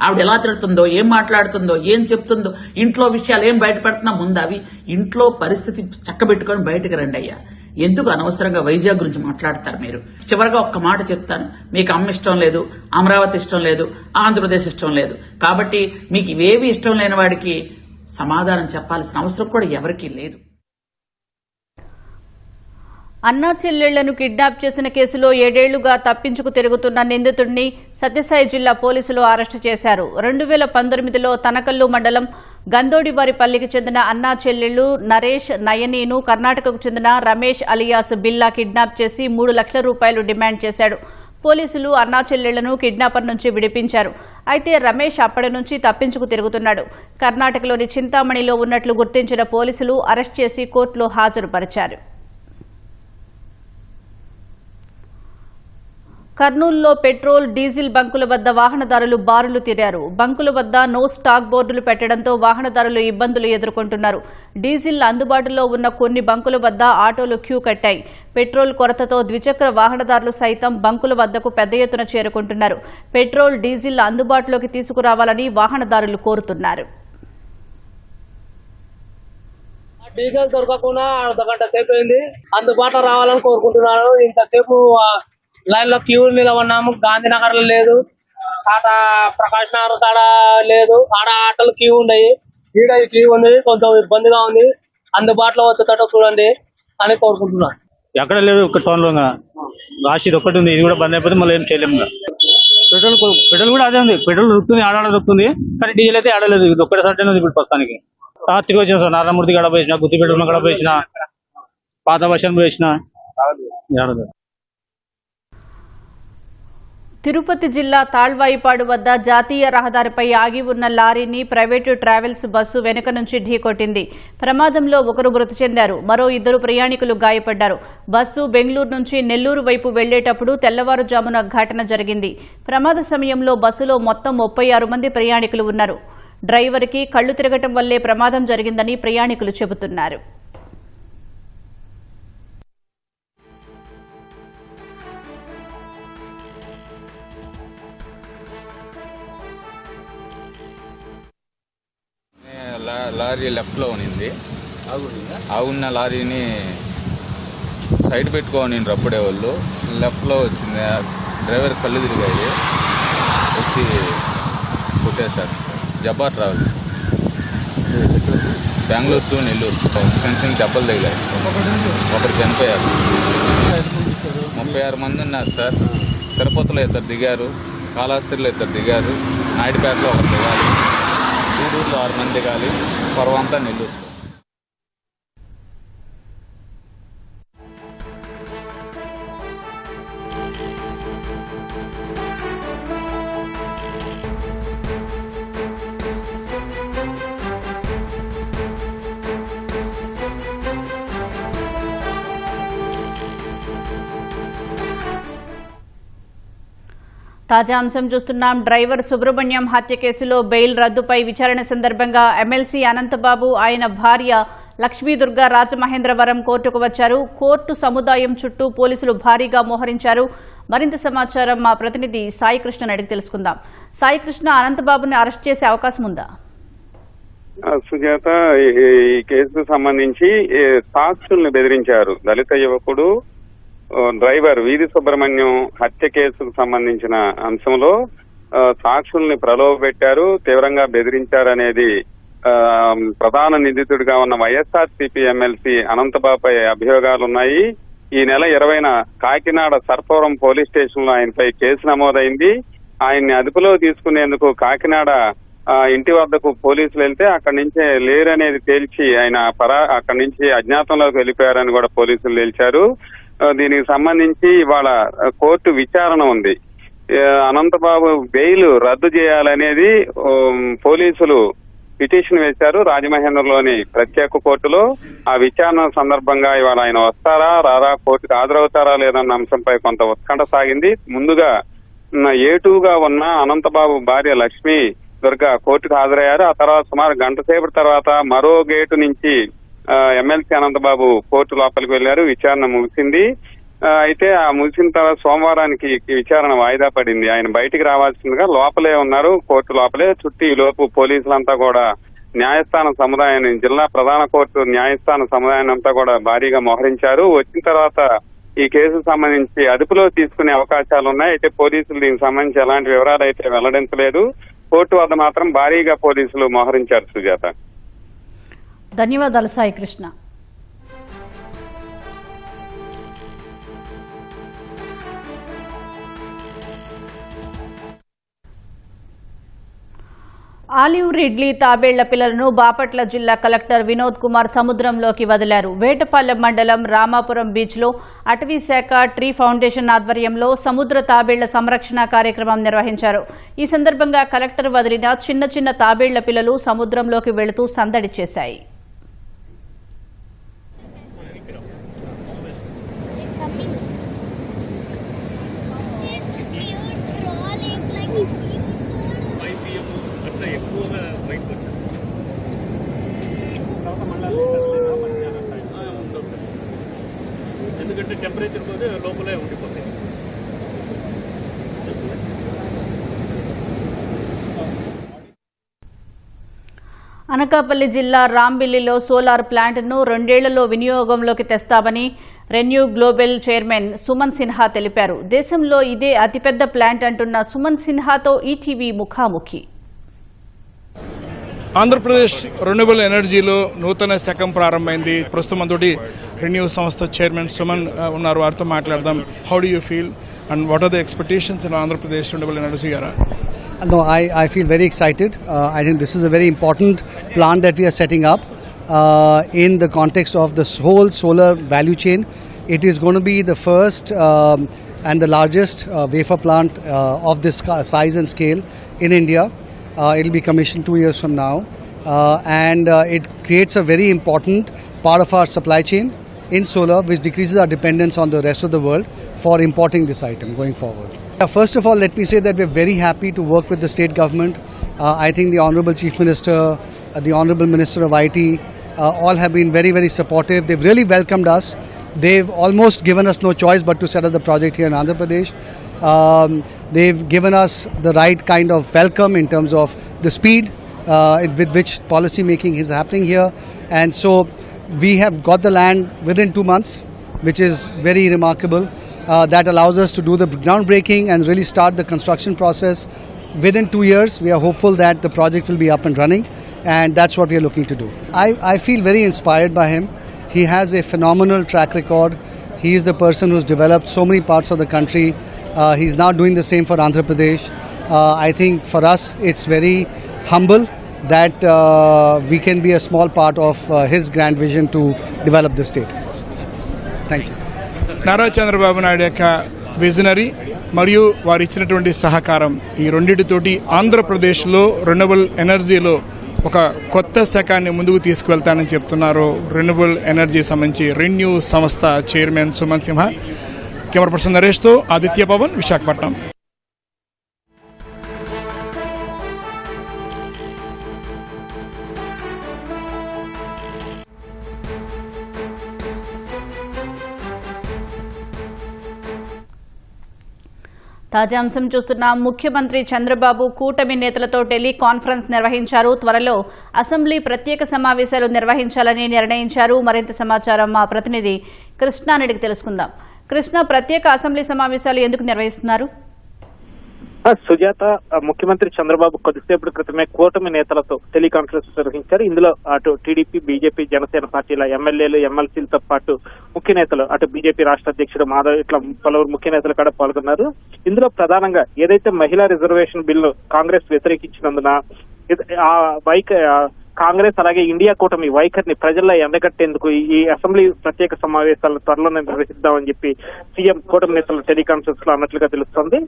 ఆవిడ ఎలా తిడుతుందో, ఏం మాట్లాడుతుందో, ఏం చెప్తుందో, ఇంట్లో విషయాలు ఏం బయటపెడుతున్నా ముందు అవి ఇంట్లో పరిస్థితి చక్కబెట్టుకొని బయటకు రండి అయ్యా. ఎందుకు అనవసరంగా వైజాగ్ గురించి మాట్లాడతారు మీరు? చివరిగా ఒక్క మాట చెప్తాను, మీకు అమ్మ ఇష్టం లేదు, అమరావతి ఇష్టం లేదు, ఆంధ్రప్రదేశ్ ఇష్టం లేదు, కాబట్టి మీకు ఇవేవి ఇష్టం లేని వాడికి సమాధానం చెప్పాల్సిన అవసరం కూడా ఎవరికీ లేదు. అన్నా చెల్లెళ్లను కిడ్నాప్ చేసిన కేసులో 7 ఏళ్లుగా తప్పించుకు తిరుగుతున్న నిందితుడిని సత్యసాయి జిల్లా పోలీసులు అరెస్టు చేశారు. 2019లో తనకల్లు మండలం గందోడివారిపల్లికి చెందిన అన్నా చెల్లెళ్లు నరేష్, నయనీను కర్ణాటకకు చెందిన రమేష్ అలియాస్ బిల్లా కిడ్నాప్ చేసి 3 లక్షల రూపాయలు డిమాండ్ చేశాడు. పోలీసులు అన్నా చెల్లెళ్లను కిడ్నాపర్ నుంచి విడిపించారు. అయితే రమేష్ అప్పటి నుంచి తప్పించుకు తిరుగుతున్నాడు. కర్ణాటకలోని చింతామణిలో ఉన్నట్లు గుర్తించిన పోలీసులు అరెస్ట్ చేసి కోర్టులో హాజరుపరిచారు. కర్నూలులో పెట్రోల్, డీజిల్ బంకుల వద్ద వాహనదారులు బారులు తీరారు. బంకుల వద్ద నో స్టాక్ బోర్డులు పెట్టడంతో వాహనదారులు ఇబ్బందులు ఎదుర్కొంటున్నారు. డీజిల్ అందుబాటులో ఉన్న కొన్ని బంకుల వద్ద ఆటోలు క్యూ కట్టాయి. పెట్రోల్ కొరతతో ద్విచక్ర వాహనదారులు సైతం బంకుల వద్దకు పెద్ద ఎత్తున చేరుకుంటున్నారు. పెట్రోల్, డీజిల్ అందుబాటులోకి తీసుకురావాలని వాహనదారులు కోరుతున్నారు. డీజిల్ దొరకకుండా అర్ధగంట సేపు అయింది, అందుబాటులో రావాలని కోరుకుంటున్నాను. ఇంతసేపు లైన్ లో క్యూ నిలబడినాము. గాంధీనగర్ లో లేదు, ఆట ప్రకాష్ నగర్ కాడ లేదు, ఆడ ఆటోలు క్యూ ఉన్నాయి, ఈడ క్యూ ఉంది, కొంచెం ఇబ్బందిగా ఉంది. అందుబాటులో వచ్చేటట్టు చూడండి అని కోరుకుంటున్నాను. ఎక్కడ లేదు, ఒక టౌన్ లో రాసి ఒక్కటి ఉంది, ఇది కూడా బంద్ అయిపోతే మళ్ళీ ఏం చేయలేము. పెట్రోల్ కూడా అదే ఉంది, పెట్రోల్ దొరుకుతుంది, ఆడ దొరుకుతుంది, కానీ డీజిల్ అయితే ఆడలేదు. ఇది ఒక్కటి సర్టెన్ ఉంది ఇప్పుడు ప్రస్తుతానికి. తిరిగి వచ్చిన సార్ నారాయణమూర్తి గడప వేసిన, గుత్తిపేట గడప వేసిన, పాత వర్షం వేసిన. తిరుపతి జిల్లా తాళ్వాయిపాడు వద్ద జాతీయ రహదారిపై ఆగి ఉన్న లారీని ప్రైవేటు ట్రావెల్స్ బస్సు వెనుక నుంచి ఢీకొట్టింది. ప్రమాదంలో ఒకరు మృతి చెందారు, మరో 2 ప్రయాణికులు గాయపడ్డారు. బస్సు బెంగళూరు నుంచి నెల్లూరు వైపు వెళ్లేటప్పుడు తెల్లవారుజామున ఘటన జరిగింది. ప్రమాద సమయంలో బస్సులో మొత్తం 36 మంది ప్రయాణికులు ఉన్నారు. డ్రైవర్కి కళ్లు తిరగటం వల్లే ప్రమాదం జరిగిందని ప్రయాణికులు చెబుతున్నారు. లారీ లెఫ్ట్ లో ఉన్నింది, ఆగున్న లారీని సైడ్ పెట్టుకొని అప్పుడే వాళ్ళు లెఫ్ట్ లో వచ్చింది. డ్రైవర్ కళ్ళు తిరిగాయి, వచ్చి కొట్టేశారు. జబ్బార్ ట్రావెల్స్ బెంగళూరు టు నెల్లూరు చిన్న చిన్న దెబ్బలు తగిలాయి. ఒకరు చనిపోయారు. 36 మంది ఉన్నారు సార్. తిరుపతిలో 2 దిగారు, కాళహస్తిలో 2 దిగారు, నాయుడుపేటలో 1 దిగాలి, గూడూరులో 6 మంది దిగాలి, పర్వంతా నెల్లూరు సార్. తాజా అంశం చూస్తున్నాం. డ్రైవర్ సుబ్రహ్మణ్యం హత్య కేసులో బెయిల్ రద్దుపై విచారణ సందర్భంగా ఎమ్మెల్సీ అనంతబాబు, ఆయన భార్య లక్ష్మీదుర్గ రాజమహేంద్రవరం కోర్టుకు వచ్చారు. కోర్టు సముదాయం చుట్టూ పోలీసులు భారీగా మోహరించారు. మరింత సమాచారం మా ప్రతినిధి సాయికృష్ణ అడిగి తెలుసుకుందాం. సాయికృష్ణ, అనంతబాబుని అరెస్ట్ చేసే అవకాశం ఉందా? సుజాత, ఈ కేసుకు సంబంధించి సాక్షుల్ని బెదిరించారు. దళిత యువకుడు డ్రైవర్ వీధి సుబ్రహ్మణ్యం హత్య కేసుకు సంబంధించిన అంశంలో సాక్షుల్ని ప్రలోభపెట్టారు, తీవ్రంగా బెదిరించారనేది ప్రధాన నిందితుడిగా ఉన్న వైఎస్ఆర్సీపీ ఎమ్మెల్సీ అనంతబాబుపై అభియోగాలున్నాయి. ఈ నెల 20న కాకినాడ సర్పవరం పోలీస్ స్టేషన్ లో ఆయనపై కేసు నమోదైంది. ఆయన్ని అదుపులో తీసుకునేందుకు కాకినాడ ఇంటి వద్దకు పోలీసులు వెళ్తే అక్కడి నుంచే లేరనేది తేల్చి ఆయన అక్కడి నుంచి అజ్ఞాతంలోకి వెళ్ళిపోయారని కూడా పోలీసులు తేల్చారు. దీనికి సంబంధించి ఇవాళ కోర్టు విచారణ ఉంది. అనంతబాబు బెయిల్ రద్దు చేయాలనేది పోలీసులు పిటిషన్ వేశారు రాజమహేంద్రలోని ప్రత్యేక కోర్టులో. ఆ విచారణ సందర్భంగా ఇవాళ ఆయన వస్తారా రారా, కోర్టుకు హాజరవుతారా లేదన్న అంశంపై కొంత ఉత్కంఠ సాగింది. ముందుగా ఏటూగా ఉన్న అనంతబాబు భార్య లక్ష్మి దుర్గా కోర్టుకు హాజరయ్యారు. ఆ తర్వాత సుమారు గంట సేపటి తర్వాత మరో గేటు నుంచి ఎమ్మెల్సీ అనంతబాబు కోర్టు లోపలికి వెళ్లారు. విచారణ ముగిసింది. అయితే ఆ ముగిసిన తర్వాత సోమవారానికి విచారణ వాయిదా పడింది. ఆయన బయటికి రావాల్సిందిగా లోపలే ఉన్నారు, కోర్టు లోపలే. చుట్టూ ఈ లోపు పోలీసులంతా కూడా న్యాయస్థాన సముదాయాన్ని, జిల్లా ప్రధాన కోర్టు న్యాయస్థాన సముదాయాన్ని అంతా కూడా భారీగా మోహరించారు. వచ్చిన తర్వాత ఈ కేసుకు సంబంధించి అదుపులో తీసుకునే అవకాశాలు ఉన్నాయి. అయితే పోలీసులు దీనికి సంబంధించి ఎలాంటి వివరాలు అయితే వెల్లడించలేదు. కోర్టు వద్ద మాత్రం భారీగా పోలీసులు మోహరించారు. సుజాత, ధన్యవాదాలు సాయి కృష్ణ. ఆలివ్ రిడ్లీ తాబేళ్ల పిల్లలను బాపట్ల జిల్లా కలెక్టర్ వినోద్ కుమార్ సముద్రంలోకి వదిలారు. వేటపాలెం మండలం రామాపురం బీచ్లో అటవీ శాఖ ట్రీ ఫౌండేషన్ ఆధ్వర్యంలో సముద్ర తాబేళ్ల సంరక్షణ కార్యక్రమం నిర్వహించారు. ఈ సందర్భంగా కలెక్టర్ వదిలిన చిన్న చిన్న తాబేళ్ల పిల్లలు సముద్రంలోకి వెళుతూ సందడి చేశాయి. ఎందుకంటే టెంపరేచర్ పోతే లోపలే ఉండిపోతాయి. అనకాపల్లి జిల్లా రాంబిల్లిలో సోలార్ ప్లాంట్ను 2 ఏళ్లలో వినియోగంలోకి తెస్తామని ReNew global chairman Suman Sinha తెలిపారు. దేశంలో ఇదే అతిపెద్ద ప్లాంట్ అంటున్న సుమన్ సిన్హాతో ఈటీవీ ముఖాముఖి. ఆంధ్రప్రదేశ్ రెన్యూబుల్ ఎనర్జీలో నూతన శకం ప్రారంభమైంది. ప్రస్తుతం మనతోటి రెన్యూ సంస్థ చైర్మన్ సుమన్ ఉన్నారు, వారితో మాట్లాడదాం. How do you feel and what are the expectations in Andhra Pradesh renewable energy era? No, I feel very excited. I think this is a very important plant that we are setting up in the context of the whole solar value chain. It is going to be the first and the largest wafer plant of this size and scale in India. It will be commissioned 2 years from now, and it creates a very important part of our supply chain in solar, which decreases our dependence on the rest of the world for importing this item going forward. First of all, let me say that we're very happy to work with the state government. I think the Honourable Chief Minister, the Honourable Minister of IT, all have been very, very supportive. They've really welcomed us. They've almost given us no choice but to set up the project here in Andhra Pradesh. They've given us the right kind of welcome in terms of the speed with which policy making is happening here. And so we have got the land within 2 months, which is very remarkable. That allows us to do the groundbreaking and really start the construction process within 2 years. We are hopeful that the project will be up and running, and that's what we are looking to do. I feel very inspired by him. He has a phenomenal track record. He is the person who's developed so many parts of the country. He's now doing the same for Andhra Pradesh. I think for us it's very humble that we can be a small part of his grand vision to develop the state. Thank you. Nara Chandrababu Naidu యొక్క visionary మరియు వారు ఇచ్చినటువంటి సహకారం ఈ రెండింటితోటి ఆంధ్రప్రదేశ్లో renewable ఎనర్జీలో ఒక కొత్త శకాన్ని ముందుకు తీసుకువెళ్తానని చెప్తున్నారు రెన్యూబుల్ ఎనర్జీ సంబంధించి రెన్యూ సంస్థ chairman Suman Sinha. Camera person నరేష్తో ఆదిత్య పవన్, విశాఖపట్నం. తాజా అంశం చూస్తున్నాం. ముఖ్యమంత్రి చంద్రబాబు కూటమి నేతలతో టెలికాన్ఫరెన్స్ నిర్వహించారు. త్వరలో అసెంబ్లీ ప్రత్యేక సమావేశాలు నిర్వహించాలని నిర్ణయించారు. మరింత సమాచారం మా ప్రతినిధి కృష్ణారెడ్డికి తెలుసుకుందాం. కృష్ణ, ప్రత్యేక అసెంబ్లీ సమావేశాలు ఎందుకు నిర్వహిస్తున్నారు? సుజాత, ముఖ్యమంత్రి చంద్రబాబు కొద్దిసేపటి క్రితమే కూటమి నేతలతో టెలికాన్ఫరెన్స్ నిర్వహించారు. ఇందులో అటు టీడీపీ, బీజేపీ, జనసేన పార్టీల ఎమ్మెల్యేలు, ఎమ్మెల్సీలతో పాటు ముఖ్య నేతలు, అటు బీజేపీ రాష్ట్ర అధ్యక్షుడు మాధవ్, ఇట్లా పలువురు ముఖ్య నేతలు కూడా పాల్గొన్నారు. ఇందులో ప్రధానంగా ఏదైతే మహిళా రిజర్వేషన్ బిల్లు కాంగ్రెస్ వ్యతిరేకించినందున కాంగ్రెస్ అలాగే ఇండియా కూటమి వైఖరిని ప్రజల్లో ఎండగట్టేందుకు ఈ అసెంబ్లీ ప్రత్యేక సమావేశాలను త్వరలో నిర్వహిద్దామని చెప్పి సీఎం కూటమి నేతలు టెలికాన్ఫరెన్స్ లో అన్నట్లుగా తెలుస్తోంది.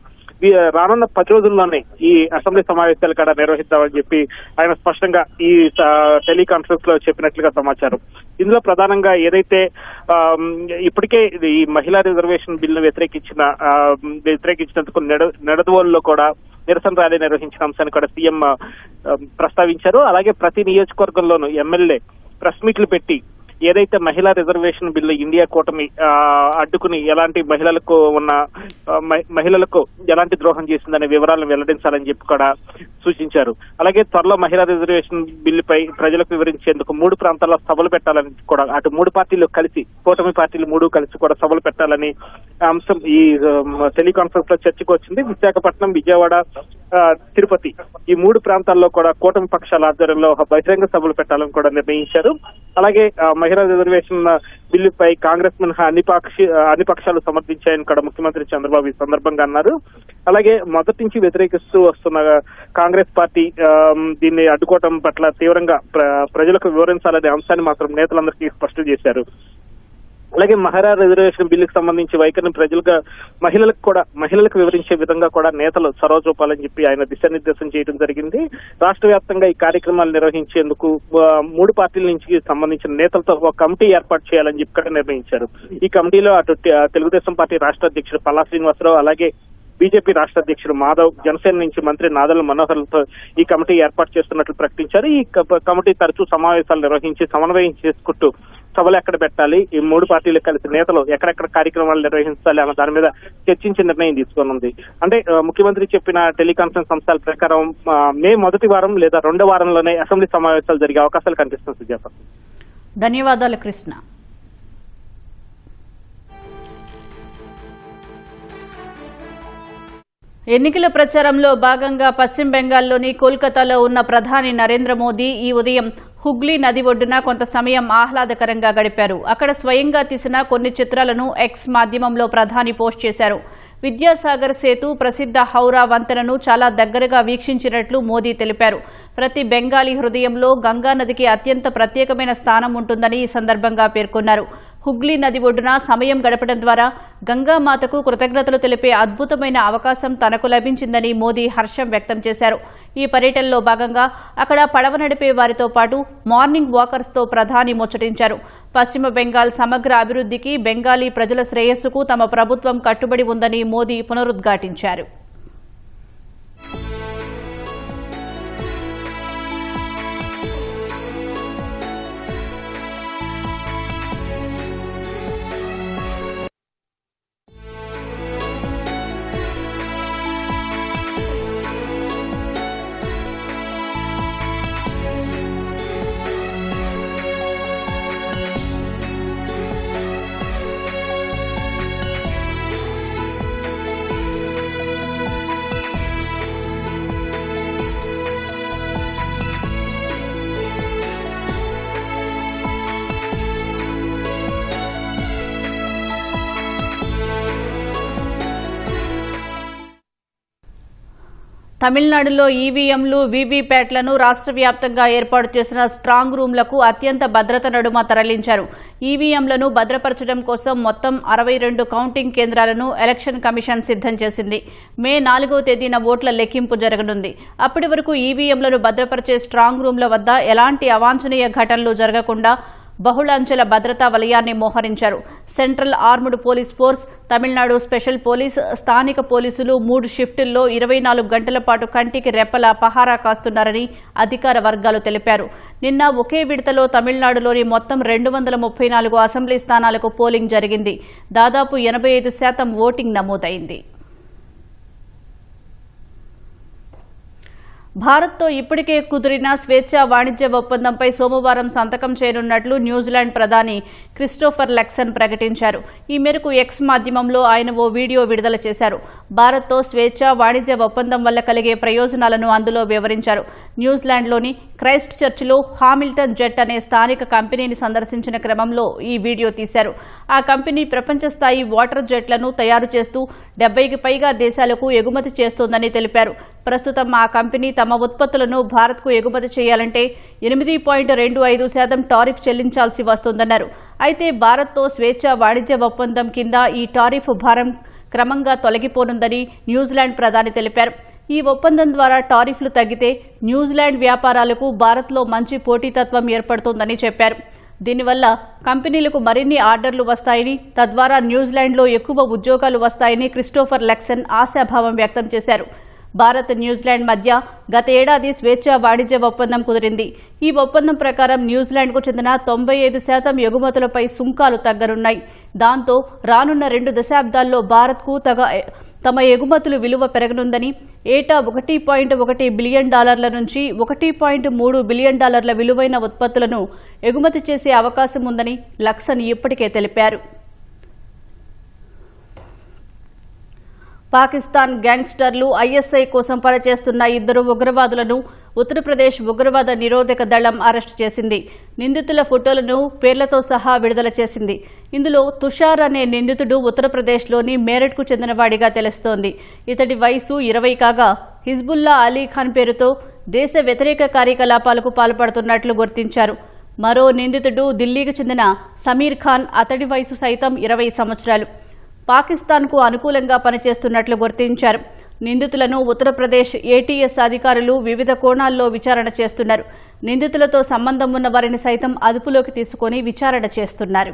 రానున్న 10 రోజుల్లోనే ఈ అసెంబ్లీ సమావేశాలు కూడా నిర్వహిద్దామని చెప్పి ఆయన స్పష్టంగా ఈ టెలికాన్ఫరెన్స్ లో చెప్పినట్లుగా సమాచారం. ఇందులో ప్రధానంగా ఏదైతే ఇప్పటికే ఈ మహిళా రిజర్వేషన్ బిల్లును వ్యతిరేకించినందుకు నెడదవోలులో కూడా నిరసన ర్యాలీ నిర్వహించిన అంశాన్ని కూడా సీఎం ప్రస్తావించారు. అలాగే ప్రతి నియోజకవర్గంలోనూ ఎమ్మెల్యే ప్రెస్ మీట్లు పెట్టి ఏదైతే మహిళా రిజర్వేషన్ బిల్లు ఇండియా కూటమి అడ్డుకుని ఎలాంటి మహిళలకు ఎలాంటి ద్రోహం చేసిందనే వివరాలను వెల్లడించాలని చెప్పి కూడా సూచించారు. అలాగే త్వరలో మహిళా రిజర్వేషన్ బిల్లుపై ప్రజలకు వివరించేందుకు 3 ప్రాంతాల్లో సభలు పెట్టాలని కూడా అటు 3 పార్టీలు కలిసి కూటమి పార్టీలు 3 కలిసి కూడా సభలు పెట్టాలని అంశం ఈ టెలికాన్ఫరెన్స్ లో చర్చకు వచ్చింది. విశాఖపట్నం, విజయవాడ, తిరుపతి ఈ 3 ప్రాంతాల్లో కూడా కూటమి పక్షాల ఆధ్వర్యంలో బహిరంగ సభలు పెట్టాలని కూడా నిర్ణయించారు. అలాగే మహిళా రిజర్వేషన్ బిల్లుపై కాంగ్రెస్ మినహా అన్ని పక్షాలు సమర్థించాయని కూడా ముఖ్యమంత్రి చంద్రబాబు ఈ సందర్భంగా అన్నారు. అలాగే మొదటి నుంచి వ్యతిరేకిస్తూ వస్తున్న కాంగ్రెస్ పార్టీ దీన్ని అడ్డుకోవడం పట్ల తీవ్రంగా ప్రజలకు వివరించాలనే అంశాన్ని మాత్రం నేతలందరికీ స్పష్టం చేశారు. అలాగే మహిళా రిజర్వేషన్ బిల్లుకు సంబంధించి వైఖరిని మహిళలకు వివరించే విధంగా కూడా నేతలు చొరవ చూపాలని చెప్పి ఆయన దిశానిర్దేశం చేయడం జరిగింది. రాష్ట్ర వ్యాప్తంగా ఈ కార్యక్రమాలు నిర్వహించేందుకు 3 పార్టీల నుంచి సంబంధించిన నేతలతో ఒక కమిటీ ఏర్పాటు చేయాలని చెప్పి కూడా నిర్ణయించారు. ఈ కమిటీలో అటు తెలుగుదేశం పార్టీ రాష్ట్ర అధ్యక్షుడు పల్లా శ్రీనివాసరావు, అలాగే బీజేపీ రాష్ట్ర అధ్యక్షుడు మాధవ్, జనసేన నుంచి మంత్రి నాదెళ్ల మనోహర్లతో ఈ కమిటీ ఏర్పాటు చేస్తున్నట్లు ప్రకటించారు. ఈ కమిటీ తరచూ సమావేశాలు నిర్వహించి సమన్వయం చేసుకుంటూ సభలు ఎక్కడ పెట్టాలి, ఈ 3 పార్టీలు కలిసి నేతలు ఎక్కడెక్కడ కార్యక్రమాలు నిర్వహించాలి అన్న దాని మీద చర్చించి నిర్ణయం తీసుకోనుంది. అంటే ముఖ్యమంత్రి చెప్పిన టెలికాన్ఫరెన్స్ అంశాల ప్రకారం మే 1వ వారం లేదా 2వ వారంలోనే అసెంబ్లీ సమావేశాలు జరిగే అవకాశాలు కనిపిస్తుంది. సుజాత, ధన్యవాదాలు కృష్ణ. ఎన్నికల ప్రచారంలో భాగంగా పశ్చిమ బెంగాల్లోని కోల్కతాలో ఉన్న ప్రధాని నరేంద్ర మోదీ ఈ ఉదయం హుగ్లీ నది ఒడ్డున కొంత సమయం ఆహ్లాదకరంగా గడిపారు. అక్కడ స్వయంగా తీసిన కొన్ని చిత్రాలను ఎక్స్ మాధ్యమంలో ప్రధాని పోస్ట్ చేశారు. విద్యాసాగర్ సేతు, ప్రసిద్ధ హౌరా వంతెనను చాలా దగ్గరగా వీక్షించినట్లు మోదీ తెలిపారు. ప్రతి బెంగాలీ హృదయంలో గంగా నదికి అత్యంత ప్రత్యేకమైన స్థానం ఉంటుందని ఈ సందర్భంగా పేర్కొన్నారు. హుగ్లీ నది ఒడ్డున సమయం గడపడం ద్వారా గంగామాతకు కృతజ్ఞతలు తెలిపే అద్భుతమైన అవకాశం తనకు లభించిందని మోదీ హర్షం వ్యక్తం చేశారు. ఈ పర్యటనలో భాగంగా అక్కడ పడవ నడిపే వారితో పాటు మార్నింగ్ వాకర్స్తో ప్రధాని ముచ్చటించారు. పశ్చిమ బెంగాల్ సమగ్ర అభివృద్ధికి, బెంగాలీ ప్రజల శ్రేయస్సుకు తమ ప్రభుత్వం కట్టుబడి ఉందని మోదీ పునరుద్ఘాటించారు. తమిళనాడులో ఈవీఎంలు, వీవీప్యాట్లను రాష్ట్ర వ్యాప్తంగా ఏర్పాటు చేసిన స్ట్రాంగ్ రూమ్లకు అత్యంత భద్రత నడుమ తరలించారు. ఈవీఎంలను భద్రపరచడం కోసం మొత్తం 62 కౌంటింగ్ కేంద్రాలను ఎలక్షన్ కమిషన్ సిద్ధం చేసింది. మే 4వ తేదీన ఓట్ల లెక్కింపు జరగనుంది. అప్పటి వరకు ఈవీఎంలను భద్రపరిచే స్ట్రాంగ్ రూమ్ల వద్ద ఎలాంటి అవాంఛనీయ ఘటనలు జరగకుండా బహుళ అంచెల భద్రతా వలయాన్ని మోహరించారు. Central armed police force, Tamil Nadu special police, స్థానిక పోలీసులు 3 షిఫ్టుల్లో 24 గంటల పాటు కంటికి రెప్పలా పహారా కాస్తున్నారని అధికార వర్గాలు తెలిపారు. నిన్న ఒకే విడతలో తమిళనాడులోని మొత్తం 234 అసెంబ్లీ స్థానాలకు పోలింగ్ జరిగింది. దాదాపు 85% ఓటింగ్ నమోదైంది. భారత్తో ఇప్పటికే కుదిరిన స్వేచ్ఛా వాణిజ్య ఒప్పందంపై సోమవారం సంతకం చేయనున్నట్లు న్యూజిలాండ్ ప్రధాని క్రిస్టోఫర్ లక్సన్ ప్రకటించారు. ఈ మేరకు ఎక్స్ మాధ్యమంలో ఆయన ఓ వీడియో విడుదల చేశారు. భారత్తో స్వేచ్ఛా వాణిజ్య ఒప్పందం వల్ల కలిగే ప్రయోజనాలను అందులో వివరించారు. న్యూజిలాండ్లోని క్రైస్ట్ చర్చ్లో హామిల్టన్ జెట్ అనే స్థానిక కంపెనీని సందర్శించిన క్రమంలో ఈ వీడియో తీశారు. ఆ కంపెనీ ప్రపంచ స్థాయి వాటర్ జెట్లను తయారు చేస్తూ 70కి పైగా దేశాలకు ఎగుమతి చేస్తోందని తెలిపారు. ప్రస్తుతం ఆ కంపెనీ తమ ఉత్పత్తులను భారత్కు ఎగుమతి చేయాలంటే 8.25% టారిఫ్ చెల్లించాల్సి వస్తుందన్నారు. అయితే భారత్తో స్వేచ్ఛ వాణిజ్య ఒప్పందం కింద ఈ టారిఫ్ భారం క్రమంగా తొలగిపోనుందని న్యూజిలాండ్ ప్రధాని తెలిపారు. ఈ ఒప్పందం ద్వారా టారిఫ్లు తగ్గితే న్యూజిలాండ్ వ్యాపారాలకు భారత్లో మంచి పోటీతత్వం ఏర్పడుతుందని చెప్పారు. దీనివల్ల కంపెనీలకు మరిన్ని ఆర్డర్లు వస్తాయని, తద్వారా న్యూజిలాండ్లో ఎక్కువ ఉద్యోగాలు వస్తాయని క్రిస్టోఫర్ లక్సన్ ఆశాభావం వ్యక్తం చేశారు. భారత్ న్యూజిలాండ్ మధ్య గత ఏడాది స్వేచ్ఛ వాణిజ్య ఒప్పందం కుదిరింది. ఈ ఒప్పందం ప్రకారం న్యూజిలాండ్కు చెందిన 95% ఎగుమతులపై సుంకాలు తగ్గనున్నాయి. దాంతో రానున్న 2 దశాబ్దాల్లో భారత్కు తమ ఎగుమతులు విలువ పెరగనుందని, ఏటా $1.1 బిలియన్ నుంచి $1.3 బిలియన్ విలువైన ఉత్పత్తులను ఎగుమతి చేసే అవకాశం ఉందని లక్సన్ ఇప్పటికే తెలిపారు. పాకిస్తాన్ గ్యాంగ్స్టర్లు ఐఎస్ఐ కోసం పనిచేస్తున్న 2 ఉగ్రవాదులను ఉత్తరప్రదేశ్ ఉగ్రవాద నిరోధక దళం అరెస్టు చేసింది. నిందితుల ఫోటోలను పేర్లతో సహా విడుదల చేసింది. ఇందులో తుషార్ అనే నిందితుడు ఉత్తరప్రదేశ్లోని మేరట్కు చెందినవాడిగా తెలుస్తోంది. ఇతడి వయసు 20 కాగా హిజ్బుల్లా అలీ ఖాన్ పేరుతో దేశ వ్యతిరేక కార్యకలాపాలకు పాల్పడుతున్నట్లు గుర్తించారు. మరో నిందితుడు ఢిల్లీకి చెందిన సమీర్ ఖాన్, అతడి వయసు సైతం 20 సంవత్సరాలు. పాకిస్తాన్కు అనుకూలంగా పనిచేస్తున్నట్లు గుర్తించారు. నిందితులను ఉత్తరప్రదేశ్ ఏటీఎస్ అధికారులు వివిధ కోణాల్లో విచారణ చేస్తున్నారు. నిందితులతో సంబంధం ఉన్న వారిని సైతం అదుపులోకి తీసుకుని విచారణ చేస్తున్నారు.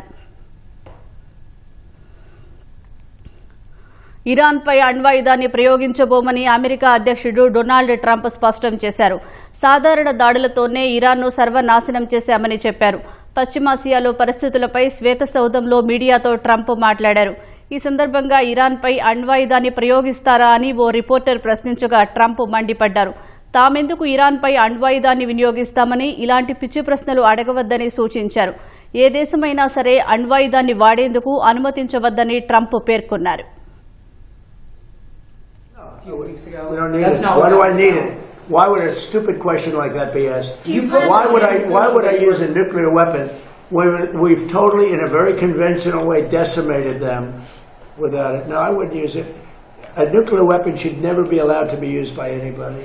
ఇరాన్పై అణ్వాయుధాన్ని ప్రయోగించబోమని అమెరికా అధ్యక్షుడు డొనాల్డ్ ట్రంప్ స్పష్టం చేశారు. సాధారణ దాడులతోనే ఇరాన్ను సర్వనాశనం చేశామని చెప్పారు. పశ్చిమాసియాలో పరిస్థితులపై శ్వేతసౌధంలో మీడియాతో ట్రంప్ మాట్లాడారు. ఈ సందర్భంగా ఇరాన్పై అణ్వాయుధాన్ని ప్రయోగిస్తారా అని ఓ రిపోర్టర్ ప్రశ్నించగా ట్రంప్ మండిపడ్డారు. తామెందుకు ఇరాన్పై అణ్వాయుధాన్ని వినియోగిస్తామని, ఇలాంటి పిచ్చి ప్రశ్నలు అడగవద్దని సూచించారు. ఏ దేశమైనా సరే అణ్వాయుధాన్ని వాడేందుకు అనుమతించవద్దని ట్రంప్ పేర్కొన్నారు. Why would a stupid question like that be asked? Why would I use a nuclear weapon when we've totally, in a very conventional way, decimated them without it? No, I wouldn't use it. A nuclear weapon should never be allowed to be used by anybody.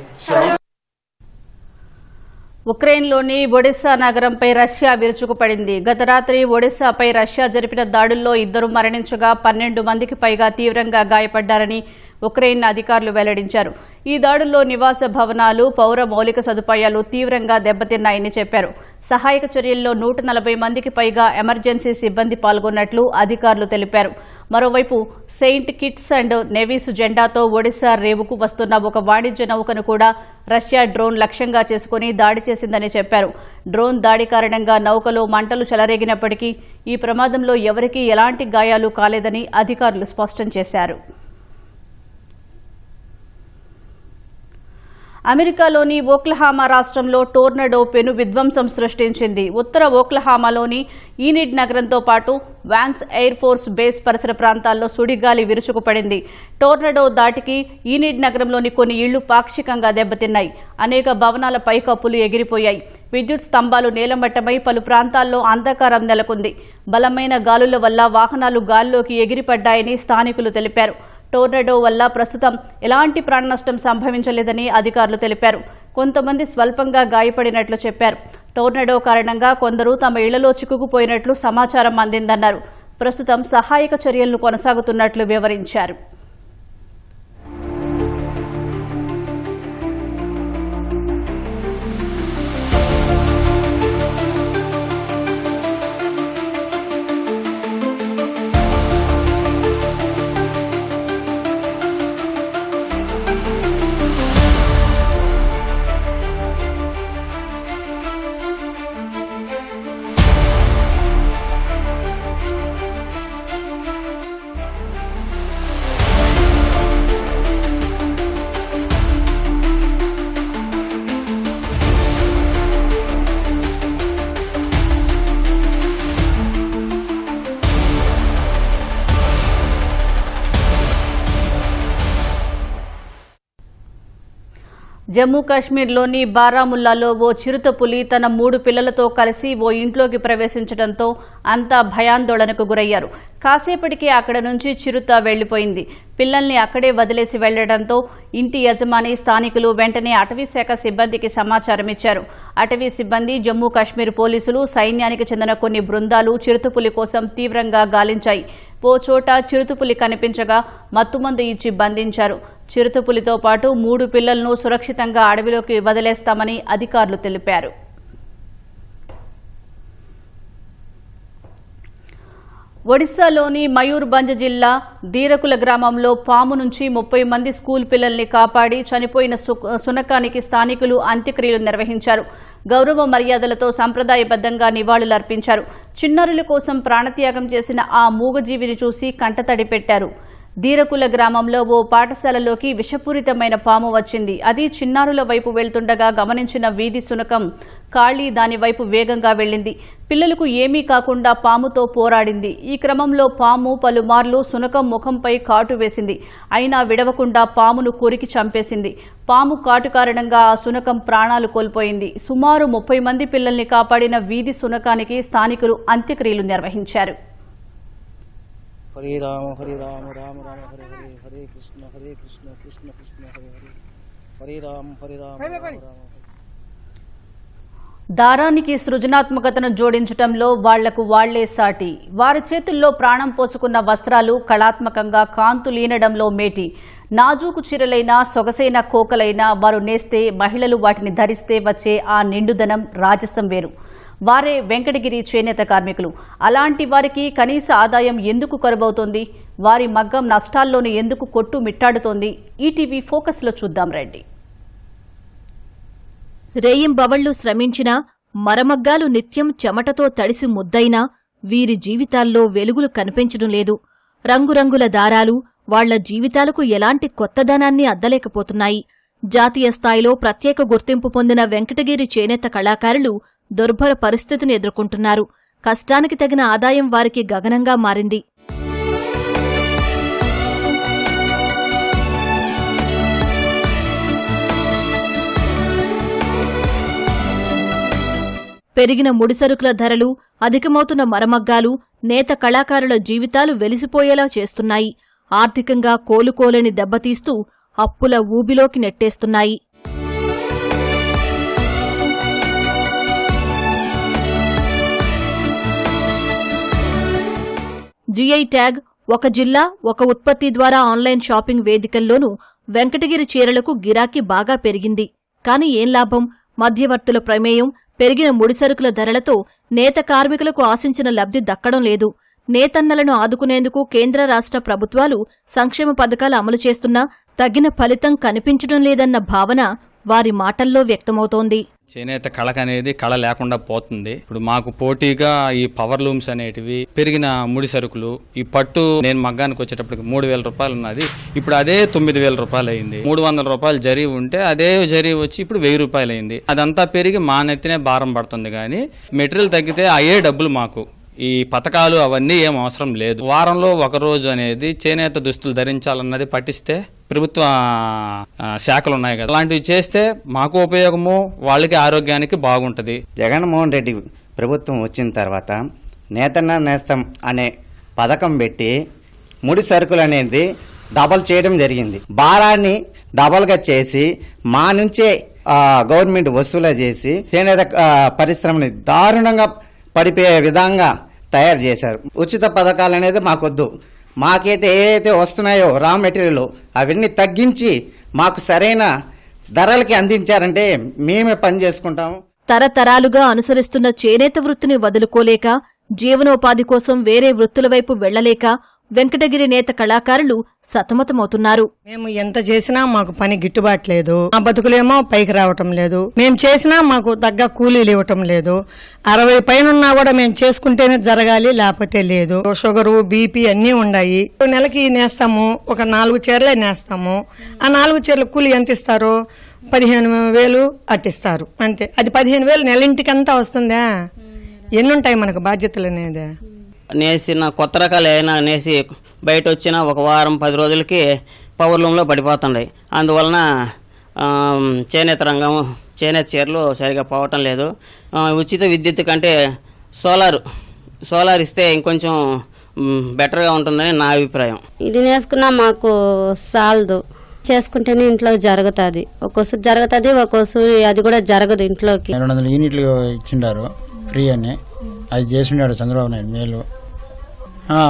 ఉక్రెయిన్లోని Odessa నగరంపై Russia విరుచుకుపడింది. గత రాత్రి ఒడెస్సాపై Russia జరిపిన దాడుల్లో 2 మరణించగా 12 మందికి పైగా తీవ్రంగా గాయపడ్డారని ఉక్రెయిన్ అధికారులు వెల్లడించారు. ఈ దాడుల్లో నివాస భవనాలు, పౌర మౌలిక సదుపాయాలు తీవ్రంగా దెబ్బతిన్నాయని చెప్పారు. సహాయక చర్యల్లో 140 మందికి పైగా ఎమర్జెన్సీ సిబ్బంది పాల్గొన్నట్లు అధికారులు తెలిపారు. మరోవైపు సెయింట్ కిట్స్ అండ్ నెవీస్ జెండాతో ఒడిశా రేవుకు వస్తున్న ఒక వాణిజ్య నౌకను కూడా రష్యా డ్రోన్ లక్ష్యంగా చేసుకుని దాడి చేసిందని చెప్పారు. డ్రోన్ దాడి కారణంగా నౌకలో మంటలు చెలరేగినప్పటికీ ఈ ప్రమాదంలో ఎవరికీ ఎలాంటి గాయాలు కాలేదని అధికారులు స్పష్టం చేశారు. అమెరికాలోని ఓక్లహామా రాష్ట్రంలో టోర్నడో పెను విధ్వంసం సృష్టించింది. ఉత్తర ఓక్లహామాలోని ఈనిడ్ నగరంతో పాటు వాన్స్ ఎయిర్ ఫోర్స్ బేస్ పరిసర ప్రాంతాల్లో సుడిగాలి విరుచుకుపడింది. టోర్నడో దాటికి ఈనిడ్ నగరంలోని కొన్ని ఇళ్లు పాక్షికంగా దెబ్బతిన్నాయి. అనేక భవనాల పైకప్పులు ఎగిరిపోయాయి. విద్యుత్ స్తంభాలు నేలమట్టమై పలు ప్రాంతాల్లో అంధకారం నెలకొంది. బలమైన గాలుల వల్ల వాహనాలు గాల్లోకి ఎగిరిపడ్డాయని స్థానికులు తెలిపారు. టోర్నడో వల్ల ప్రస్తుతం ఎలాంటి ప్రాణ నష్టం సంభవించలేదని అధికారులు తెలిపారు. కొంతమంది స్వల్పంగా గాయపడినట్లు చెప్పారు. టోర్నడో కారణంగా కొందరు తమ ఇళ్లలో చిక్కుకుపోయినట్లు సమాచారం అందిందన్నారు. ప్రస్తుతం సహాయక చర్యలను కొనసాగుతున్నట్లు వివరించారు. జమ్మూ కాశ్మీర్లోని బారాముల్లాలో ఓ చిరుతపులి తన 3 పిల్లలతో కలిసి ఓ ఇంట్లోకి ప్రవేశించడంతో అంతా భయాందోళనకు గురయ్యారు. కాసేపటికి అక్కడ నుంచి చిరుత వెళ్లిపోయింది. పిల్లల్ని అక్కడే వదిలేసి వెళ్లడంతో ఇంటి యజమాని, స్థానికులు వెంటనే అటవీశాఖ సిబ్బందికి సమాచారం ఇచ్చారు. అటవీ సిబ్బంది, జమ్మూ కాశ్మీర్ పోలీసులు, సైన్యానికి చెందిన కొన్ని బృందాలు చిరుతపులి కోసం తీవ్రంగా గాలించాయి. ఓ చోట చిరుతపులి కనిపించగా మత్తుమందు ఇచ్చి బంధించారు. చిరుతపులితో పాటు 3 పిల్లలను సురక్షితంగా అడవిలోకి వదిలేస్తామని అధికారులు తెలిపారు. ఒడిశాలోని మయూర్భంజ్ జిల్లా దీరకుల గ్రామంలో పాము నుంచి 30 మంది స్కూల్ పిల్లల్ని కాపాడి చనిపోయిన శునకానికి స్థానికులు అంత్యక్రియలు నిర్వహించారు. గౌరవ మర్యాదలతో సంప్రదాయబద్దంగా నివాళులర్పించారు. చిన్నారుల కోసం ప్రాణత్యాగం చేసిన ఆ మూగజీవిని చూసి కంటతడి పెట్టారు. దీరకుల గ్రామంలో ఓ పాఠశాలలోకి విషపూరితమైన పాము వచ్చింది. అది చిన్నారుల వైపు వెళ్తుండగా గమనించిన వీధి శునకం కాళీ దాని వైపు వేగంగా వెళ్లింది. పిల్లలకు ఏమీ కాకుండా పాముతో పోరాడింది. ఈ క్రమంలో పాము పలుమార్లు శునకం ముఖంపై కాటు వేసింది. అయినా విడవకుండా పామును కొరికి చంపేసింది. పాము కాటు కారణంగా ఆ శునకం ప్రాణాలు కోల్పోయింది. సుమారు 30 మంది పిల్లల్ని కాపాడిన వీధి శునకానికి స్థానికులు అంత్యక్రియలు నిర్వహించారు. హరే రామ హరే రామ రామ రామ హరే హరే హరే కృష్ణ కృష్ణ కృష్ణ హరే హరే హరే రామ హరే రామ రామ రామ. దారానికి సృజనాత్మకతను జోడించడంలో వాళ్లకు వాళ్లే సాటి. వారి చేతుల్లో ప్రాణం పోసుకున్న వస్త్రాలు కళాత్మకంగా కాంతులీనడంలో మేటి. నాజూకు చీరలైనా, సొగసైన కోకలైనా వారు నేస్తే, మహిళలు వాటిని ధరిస్తే వచ్చే ఆ నిండుదనం, రాజసం వేరు. వారే వెంకటగిరి చేనేత కార్మికులు. అలాంటి వారికి కనీస ఆదాయం ఎందుకు కరువవుతోంది? వారి మగ్గం నష్టాల్లోనే ఎందుకు కొట్టు మిట్టాడుతోంది? ఈటీవీ ఫోకస్లో చూద్దాం రండి. రేయింబవళ్లు శ్రమించిన మరమగ్గాలు నిత్యం చెమటతో తడిసి ముద్దైనా వీరి జీవితాల్లో వెలుగులు కనిపించడం లేదు. రంగురంగుల దారాలు వాళ్ల జీవితాలకు ఎలాంటి కొత్తదనాన్ని అద్దలేకపోతున్నాయి. జాతీయ స్థాయిలో ప్రత్యేక గుర్తింపు పొందిన వెంకటగిరి చేనేత కళాకారులు దుర్భర పరిస్థితిని ఎదుర్కొంటున్నారు. కష్టానికి తగిన ఆదాయం వారికి గగనంగా మారింది. పెరిగిన ముడిసరుకుల ధరలు, అధికమవుతున్న మరమగ్గాలు నేత కళాకారుల జీవితాలు వెలిసిపోయేలా చేస్తున్నాయి. ఆర్థికంగా కోలుకోలేని దెబ్బతీస్తూ అప్పుల ఊబిలోకి నెట్టేస్తున్నాయి. జీఐ ట్యాగ్, ఒక జిల్లా ఒక ఉత్పత్తి ద్వారా ఆన్లైన్ షాపింగ్ వేదికల్లోనూ వెంకటగిరి చీరలకు గిరాకీ బాగా పెరిగింది. కాని ఏం లాభం? మధ్యవర్తుల ప్రమేయం, పెరిగిన ముడిసరుకుల ధరలతో నేత కార్మికులకు ఆశించిన లబ్ధి దక్కడం లేదు. నేతన్నలను ఆదుకునేందుకు కేంద్ర రాష్ట్ర ప్రభుత్వాలు సంక్షేమ పథకాలు అమలు చేస్తున్నా తగిన ఫలితం కనిపించడం లేదన్న భావన వారి మాటల్లో వ్యక్తమవుతోంది. చేనేత కళకు అనేది కళ లేకుండా పోతుంది. ఇప్పుడు మాకు పోటీగా ఈ పవర్ లూమ్స్ అనేటివి, పెరిగిన ముడి సరుకులు, ఈ పట్టు నేను మగ్గానికి వచ్చేటప్పటికి 3,000 రూపాయలు ఉన్నది, ఇప్పుడు అదే 9,000 రూపాయలు అయింది. 300 రూపాయలు జరీ ఉంటే అదే జరీ వచ్చి ఇప్పుడు 1,000 రూపాయలు అయింది. అదంతా పెరిగి మా నెత్తినే భారం పడుతుంది. కానీ మెటీరియల్ తగ్గితే అయ్యే డబ్బులు మాకు. ఈ పథకాలు అవన్నీ ఏం అవసరం లేదు. వారంలో ఒక రోజు అనేది చేనేత దుస్తులు ధరించాలన్నది పట్టిస్తే ప్రభుత్వ శాఖలు ఉన్నాయి కదా, అలాంటివి చేస్తే మాకు ఉపయోగము, వాళ్ళకి ఆరోగ్యానికి బాగుంటుంది. జగన్మోహన్ రెడ్డి ప్రభుత్వం వచ్చిన తర్వాత నేతన్న నేస్తం అనే పథకం పెట్టి ముడి సరుకులు అనేది డబల్ చేయడం జరిగింది. భారాన్ని డబల్గా చేసి మా నుంచే గవర్నమెంట్ వసూలు చేసి చేనేత పరిశ్రమని దారుణంగా పడిపోయే విధంగా తయారు చేశారు. ఉచిత పథకాలు అనేది మాకొద్దు. మాకైతే ఏదైతే వస్తున్నాయో రా మెటీరియల్ అవన్నీ తగ్గించి మాకు సరైన ధరలకి అందించారంటే మేమే పని చేసుకుంటాము. తరతరాలుగా అనుసరిస్తున్న చేనేత వృత్తిని వదులుకోలేక, జీవనోపాధి కోసం వేరే వృత్తుల వైపు వెళ్లలేక వెంకటగిరి నేత కళాకారులు సతమతమవుతున్నారు. మేము ఎంత చేసినా మాకు పని గిట్టుబాటు లేదు. మా బతుకులేమో పైకి రావటం లేదు. మేము చేసినా మాకు తగ్గ కూలీలు ఇవ్వటం లేదు. 60 పైన ఉన్నా కూడా మేము చేసుకుంటేనే జరగాలి, లేకపోతే లేదు. షుగరు, బీపీ అన్నీ ఉన్నాయి. నెలకి నేస్తాము, ఒక 4 చీరలే నేస్తాము. ఆ 4 చీరల కూలీ ఎంత ఇస్తారు? 15,000 అట్టిస్తారు అంతే. అది 15,000 నెలింటికంతా వస్తుందా? ఎన్నుంటాయి మనకు బాధ్యతలు అనేది? నేసిన కొత్త రకాలు ఏమైనా నేసి బయట వచ్చినా ఒక వారం 10 రోజులకి పవర్ లూమ్లో పడిపోతున్నాయి. అందువలన చేనేత రంగం, చేనేత చీరలు సరిగా పోవటం లేదు. ఉచిత విద్యుత్ కంటే సోలార్ ఇస్తే ఇంకొంచెం బెటర్గా ఉంటుందని నా అభిప్రాయం. ఇది నేర్చుకున్నా మాకు సాలదు, చేసుకుంటేనే ఇంట్లో జరుగుతుంది. ఒక్కోసారి జరుగుతుంది, ఒక్కోసారి అది కూడా జరగదు ఇంట్లోకి. 200 యూనిట్లు ఇచ్చిండారు ఫ్రీ అని, అది చేసిండాడు చంద్రబాబు నాయుడు మేలు.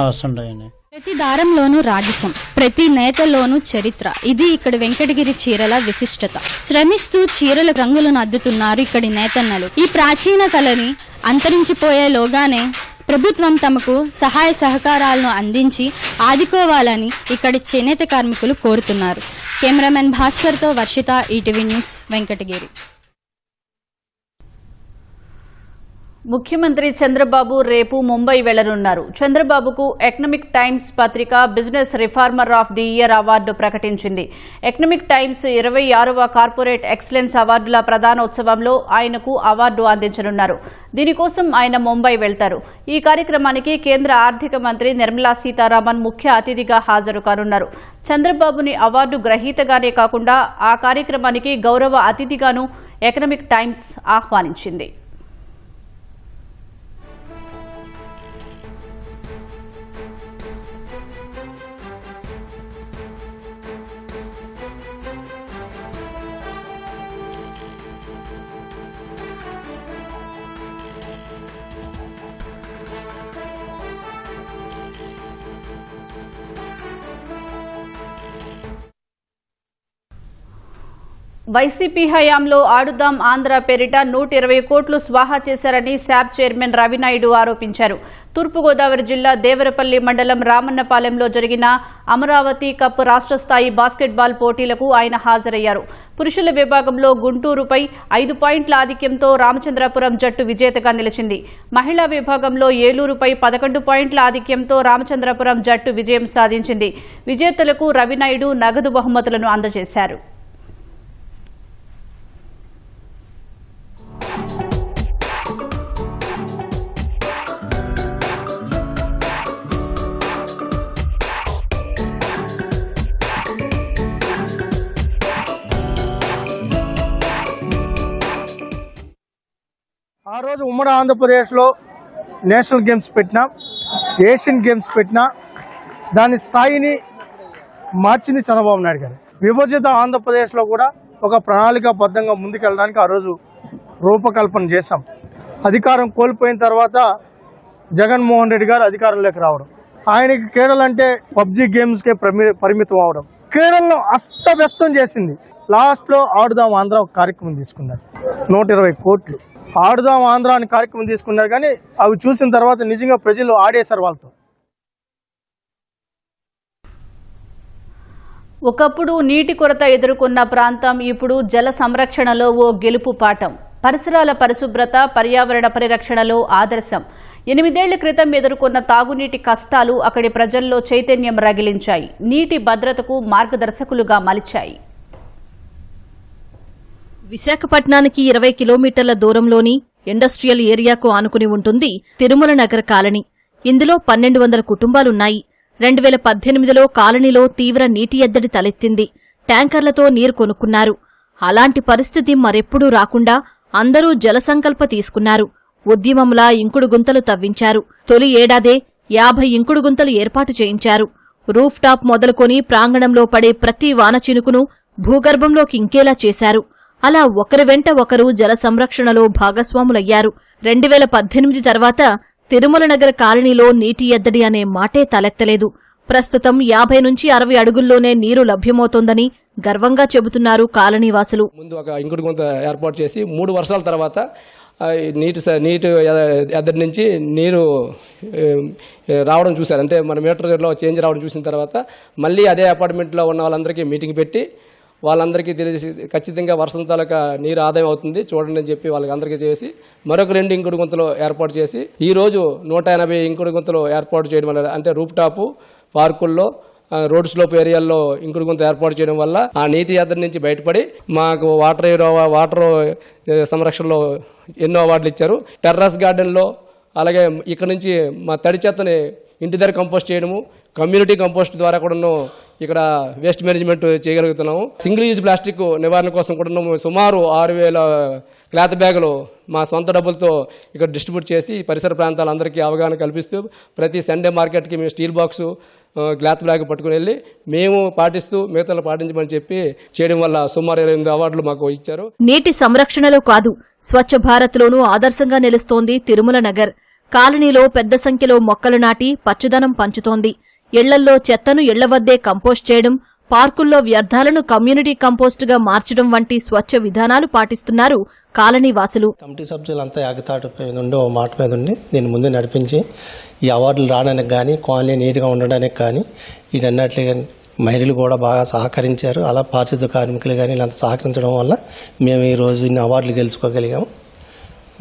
వస్తుంటాయండి. ప్రతి దారంలోనూ రాజసం, ప్రతి నేతల్లోనూ చరిత్ర. ఇది ఇక్కడి వెంకటగిరి చీరల విశిష్టత. శ్రమిస్తూ చీరల రంగులను అద్దుతున్నారు ఇక్కడి నేతన్నలు. ఈ ప్రాచీన కళని అంతరించిపోయేలోగానే ప్రభుత్వం తమకు సహాయ సహకారాలను అందించి ఆదుకోవాలని ఇక్కడి చేనేత కార్మికులు కోరుతున్నారు. కెమెరామెన్ భాస్కర్తో వర్షిత, ఈటీవీ న్యూస్, వెంకటగిరి. ముఖ్యమంత్రి చంద్రబాబు రేపు ముంబై వెళ్లనున్నారు. చంద్రబాబుకు ఎకనామిక్ టైమ్స్ పత్రిక business reformer of the year award ప్రకటించింది. ఎకనామిక్ టైమ్స్ 26వ కార్పొరేట్ ఎక్సలెన్స్ అవార్డుల ప్రధానోత్సవంలో ఆయనకు అవార్డు అందించనున్నారు. దీనికోసం ఆయన ముంబై వెళ్తారు. ఈ కార్యక్రమానికి కేంద్ర ఆర్థిక మంత్రి నిర్మలా సీతారామన్ ముఖ్య అతిథిగా హాజరు కానున్నారు. చంద్రబాబుని అవార్డు గ్రహీతగానే కాకుండా ఆ కార్యక్రమానికి గౌరవ అతిథిగాను ఎకనామిక్ టైమ్స్ ఆహ్వానించింది. వైసీపీ హయాంలో ఆడుదాం ఆంధ్ర పేరిట 120 కోట్లు స్వాహా చేశారని శాప్ చైర్మన్ రవినాయుడు ఆరోపించారు. తూర్పుగోదావరి జిల్లా దేవరపల్లి మండలం రామన్నపాలెంలో జరిగిన అమరావతి కప్ రాష్ట్ర స్థాయి బాస్కెట్బాల్ పోటీలకు ఆయన హాజరయ్యారు. పురుషుల విభాగంలో గుంటూరుపై 5 పాయింట్ల ఆధిక్యంతో రామచంద్రపురం జట్టు విజేతగా నిలిచింది. మహిళా విభాగంలో ఏలూరుపై 11 పాయింట్ల ఆధిక్యంతో రామచంద్రపురం జట్టు విజయం సాధించింది. విజేతలకు రవినాయుడు నగదు బహుమతులను అందజేశారు. ఆ రోజు ఉమ్మడి ఆంధ్రప్రదేశ్లో నేషనల్ గేమ్స్ పెట్టినా, ఏషియన్ గేమ్స్ పెట్టినా దాని స్థాయిని మార్చింది చంద్రబాబు నాయుడు గారు. విభజిత ఆంధ్రప్రదేశ్లో కూడా ఒక ప్రణాళికాబద్ధంగా ముందుకెళ్ళడానికి ఆ రోజు రూపకల్పన చేశాం. అధికారం కోల్పోయిన తర్వాత జగన్మోహన్ రెడ్డి గారు అధికారంలోకి రావడం, ఆయనకి క్రీడలంటే పబ్జీ గేమ్స్కే పరిమితం అవడం, క్రీడలను అస్తవ్యస్తం చేసింది. లాస్ట్లో ఆడుదాం ఆంధ్ర ఒక కార్యక్రమం తీసుకున్నారు. 120 కోట్లు ఆడుదాం ఆంధ్ర అని కార్యక్రమం తీసుకున్నారు. కానీ అవి చూసిన తర్వాత నిజంగా ప్రజలు ఆడేశారు వాళ్ళతో. ఒకప్పుడు నీటి కొరత ఎదుర్కొన్న ప్రాంతం ఇప్పుడు జల సంరక్షణలో ఓ గెలుపు పాఠం. పరిసరాల పరిశుభ్రత, పర్యావరణ పరిరక్షణలో ఆదర్శం. 8 ఏళ్ల క్రితం ఎదుర్కొన్న తాగునీటి కష్టాలు అక్కడి ప్రజల్లో చైతన్యం రగిలించాయి. నీటి భద్రతకు మార్గదర్శకులుగా మలిచాయి. విశాఖపట్నానికి 20 కిలోమీటర్ల దూరంలోని ఇండస్ట్రియల్ ఏరియాకు ఆనుకుని ఉంటుంది తిరుమల నగర్ కాలనీ. ఇందులో 1200 కుటుంబాలున్నాయి. 2018లో కాలనీలో తీవ్ర నీటి ఎద్దడి తలెత్తింది. ట్యాంకర్లతో నీరు కొనుక్కున్నారు. అలాంటి పరిస్థితి మరెప్పుడూ రాకుండా అందరూ జలసంకల్ప తీసుకున్నారు. ఉద్యమంలా ఇంకుడు గుంతలు తవ్వించారు. తొలి ఏడాదే 50 ఇంకుడు గుంతలు ఏర్పాటు చేయించారు. రూఫ్ టాప్ మొదలుకొని ప్రాంగణంలో పడే ప్రతి వాన చినుకును భూగర్భంలోకి ఇంకేలా చేశారు. అలా ఒకరి వెంట ఒకరు జల సంరక్షణలో భాగస్వాములయ్యారు. 2018 తర్వాత తిరుమల నగర కాలనీలో నీటి ఎద్దడి అనే మాటే తలెత్తలేదు. ప్రస్తుతం 50 నుంచి 60 అడుగుల్లోనే నీరు లభ్యమవుతోందని గర్వంగా చెబుతున్నారు కాలనీవాసులు. ముందు ఒక ఇంకుడు గుంత ఏర్పాటు చేసి 3 వర్షాల తర్వాత నీటి ఎద్దడి నుంచి నీరు రావడం చూశారు. అంటే మన మీటర్లో చేంజ్ రావడం చూసిన తర్వాత మళ్ళీ అదే అపార్ట్మెంట్లో ఉన్న వాళ్ళందరికీ మీటింగ్ పెట్టి వాళ్ళందరికీ తెలిసి ఖచ్చితంగా వర్షం తాలూకా నీరు ఆదాయం అవుతుంది చూడండి అని చెప్పి వాళ్ళకి అందరికీ చేసి మరొక 2 ఇంకుడు గుంతలు ఏర్పాటు చేసి ఈరోజు 180 ఇంకుడు గుంతలు ఏర్పాటు చేయడం వల్ల, అంటే రూప్ టాపు, పార్కుల్లో, రోడ్ స్లోప్ ఏరియాల్లో ఇంకుడు గుంత ఏర్పాటు చేయడం వల్ల ఆ నీటి ఎద్దడి నుంచి బయటపడి మాకు వాటర్ సంరక్షణలో ఎన్నో అవార్డులు ఇచ్చారు. టెర్రస్ గార్డెన్లో అలాగే ఇక్కడ నుంచి మా తడి చెత్తని ఇంటి దగ్గర కంపోస్ట్ చేయడము, కమ్యూనిటీ కంపోస్ట్ ద్వారా కూడాను ఇక్కడ వేస్ట్ మేనేజ్మెంట్ చేయగలుగుతున్నాము. సింగిల్ యూజ్ ప్లాస్టిక్ నివారణ కోసం కూడా సుమారు 6,000 క్లాత్ బ్యాగులు మా సొంత డబ్బులతో ఇక్కడ డిస్ట్రిబ్యూట్ చేసి పరిసర ప్రాంతాలందరికీ అవగాహన కల్పిస్తూ ప్రతి సండే మార్కెట్కి మేము స్టీల్ బాక్సు, క్లాత్ బ్యాగ్ పట్టుకుని వెళ్ళి మేము పాటిస్తూ మిగతాలు పాటించమని చెప్పి చేయడం వల్ల సుమారు 28 అవార్డులు మాకు ఇచ్చారు. నీటి సంరక్షణలో కాదు, స్వచ్ఛ భారత్లోనూ ఆదర్శంగా నిలుస్తోంది తిరుమల నగర్. కాలనీలో పెద్ద సంఖ్యలో మొక్కలు నాటి పచ్చదనం పంచుతోంది. ఇళ్లల్లో చెత్తను ఇళ్ల వద్దే కంపోస్ట్ చేయడం, పార్కుల్లో వ్యర్థాలను కమ్యూనిటీ కంపోస్టుగా మార్చడం వంటి స్వచ్ఛ విధానాలు పాటిస్తున్నారు కాలనీ వాసులు. కమిటీ సభ్యులంతా ఏకతాటి మీద ఉండి ఓ మాట మీద ఉండి దీన్ని ముందు నడిపించి ఈ అవార్డులు రావడానికి కానీ, కాలనీ నీట్గా ఉండడానికి కానీ వీటన్నిటికీ మహిళలు కూడా బాగా సహకరించారు. అలా పారిశుద్ధ కార్మికులు కానీ ఇలా సహకరించడం వల్ల మేము ఈరోజు ఇన్ని అవార్డులు గెలుచుకోగలిగాము.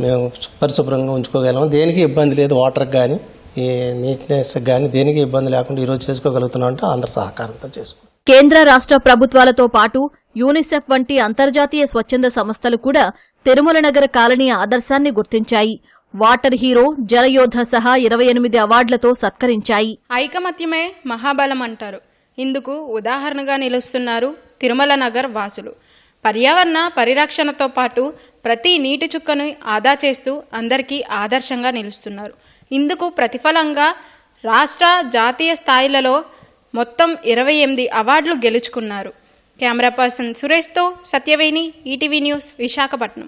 మేము పరిశుభ్రంగా ఉంచుకోగలిగాము. దేనికి ఇబ్బంది లేదు. వాటర్కి కానీ, ఈ నీట్నెస్ కానీ దేనికి ఇబ్బంది లేకుండా ఈరోజు చేసుకోగలుగుతున్నాం అంటే అందరి సహకారంతో చేసుకుంటాం. కేంద్ర రాష్ట్ర ప్రభుత్వాలతో పాటు యూనిసెఫ్ వంటి అంతర్జాతీయ స్వచ్ఛంద సంస్థలు కూడా తిరుమల నగర కాలనీ ఆదర్శాన్ని గుర్తించాయి. వాటర్ హీరో, జలయోధ సహా 28 అవార్డులతో సత్కరించాయి. ఐకమత్యమే మహాబలం అంటారు. ఇందుకు ఉదాహరణగా నిలుస్తున్నారు తిరుమల నగర్ వాసులు. పర్యావరణ పరిరక్షణతో పాటు ప్రతి నీటి చుక్కను ఆదా చేస్తూ అందరికీ ఆదర్శంగా నిలుస్తున్నారు. ఇందుకు ప్రతిఫలంగా రాష్ట్ర, జాతీయ స్థాయిలలో మొత్తం 28 అవార్డులు గెలుచుకున్నారు. కెమెరా పర్సన్ సురేష్తో సత్యవేణి, ఈటీవీ న్యూస్, విశాఖపట్నం.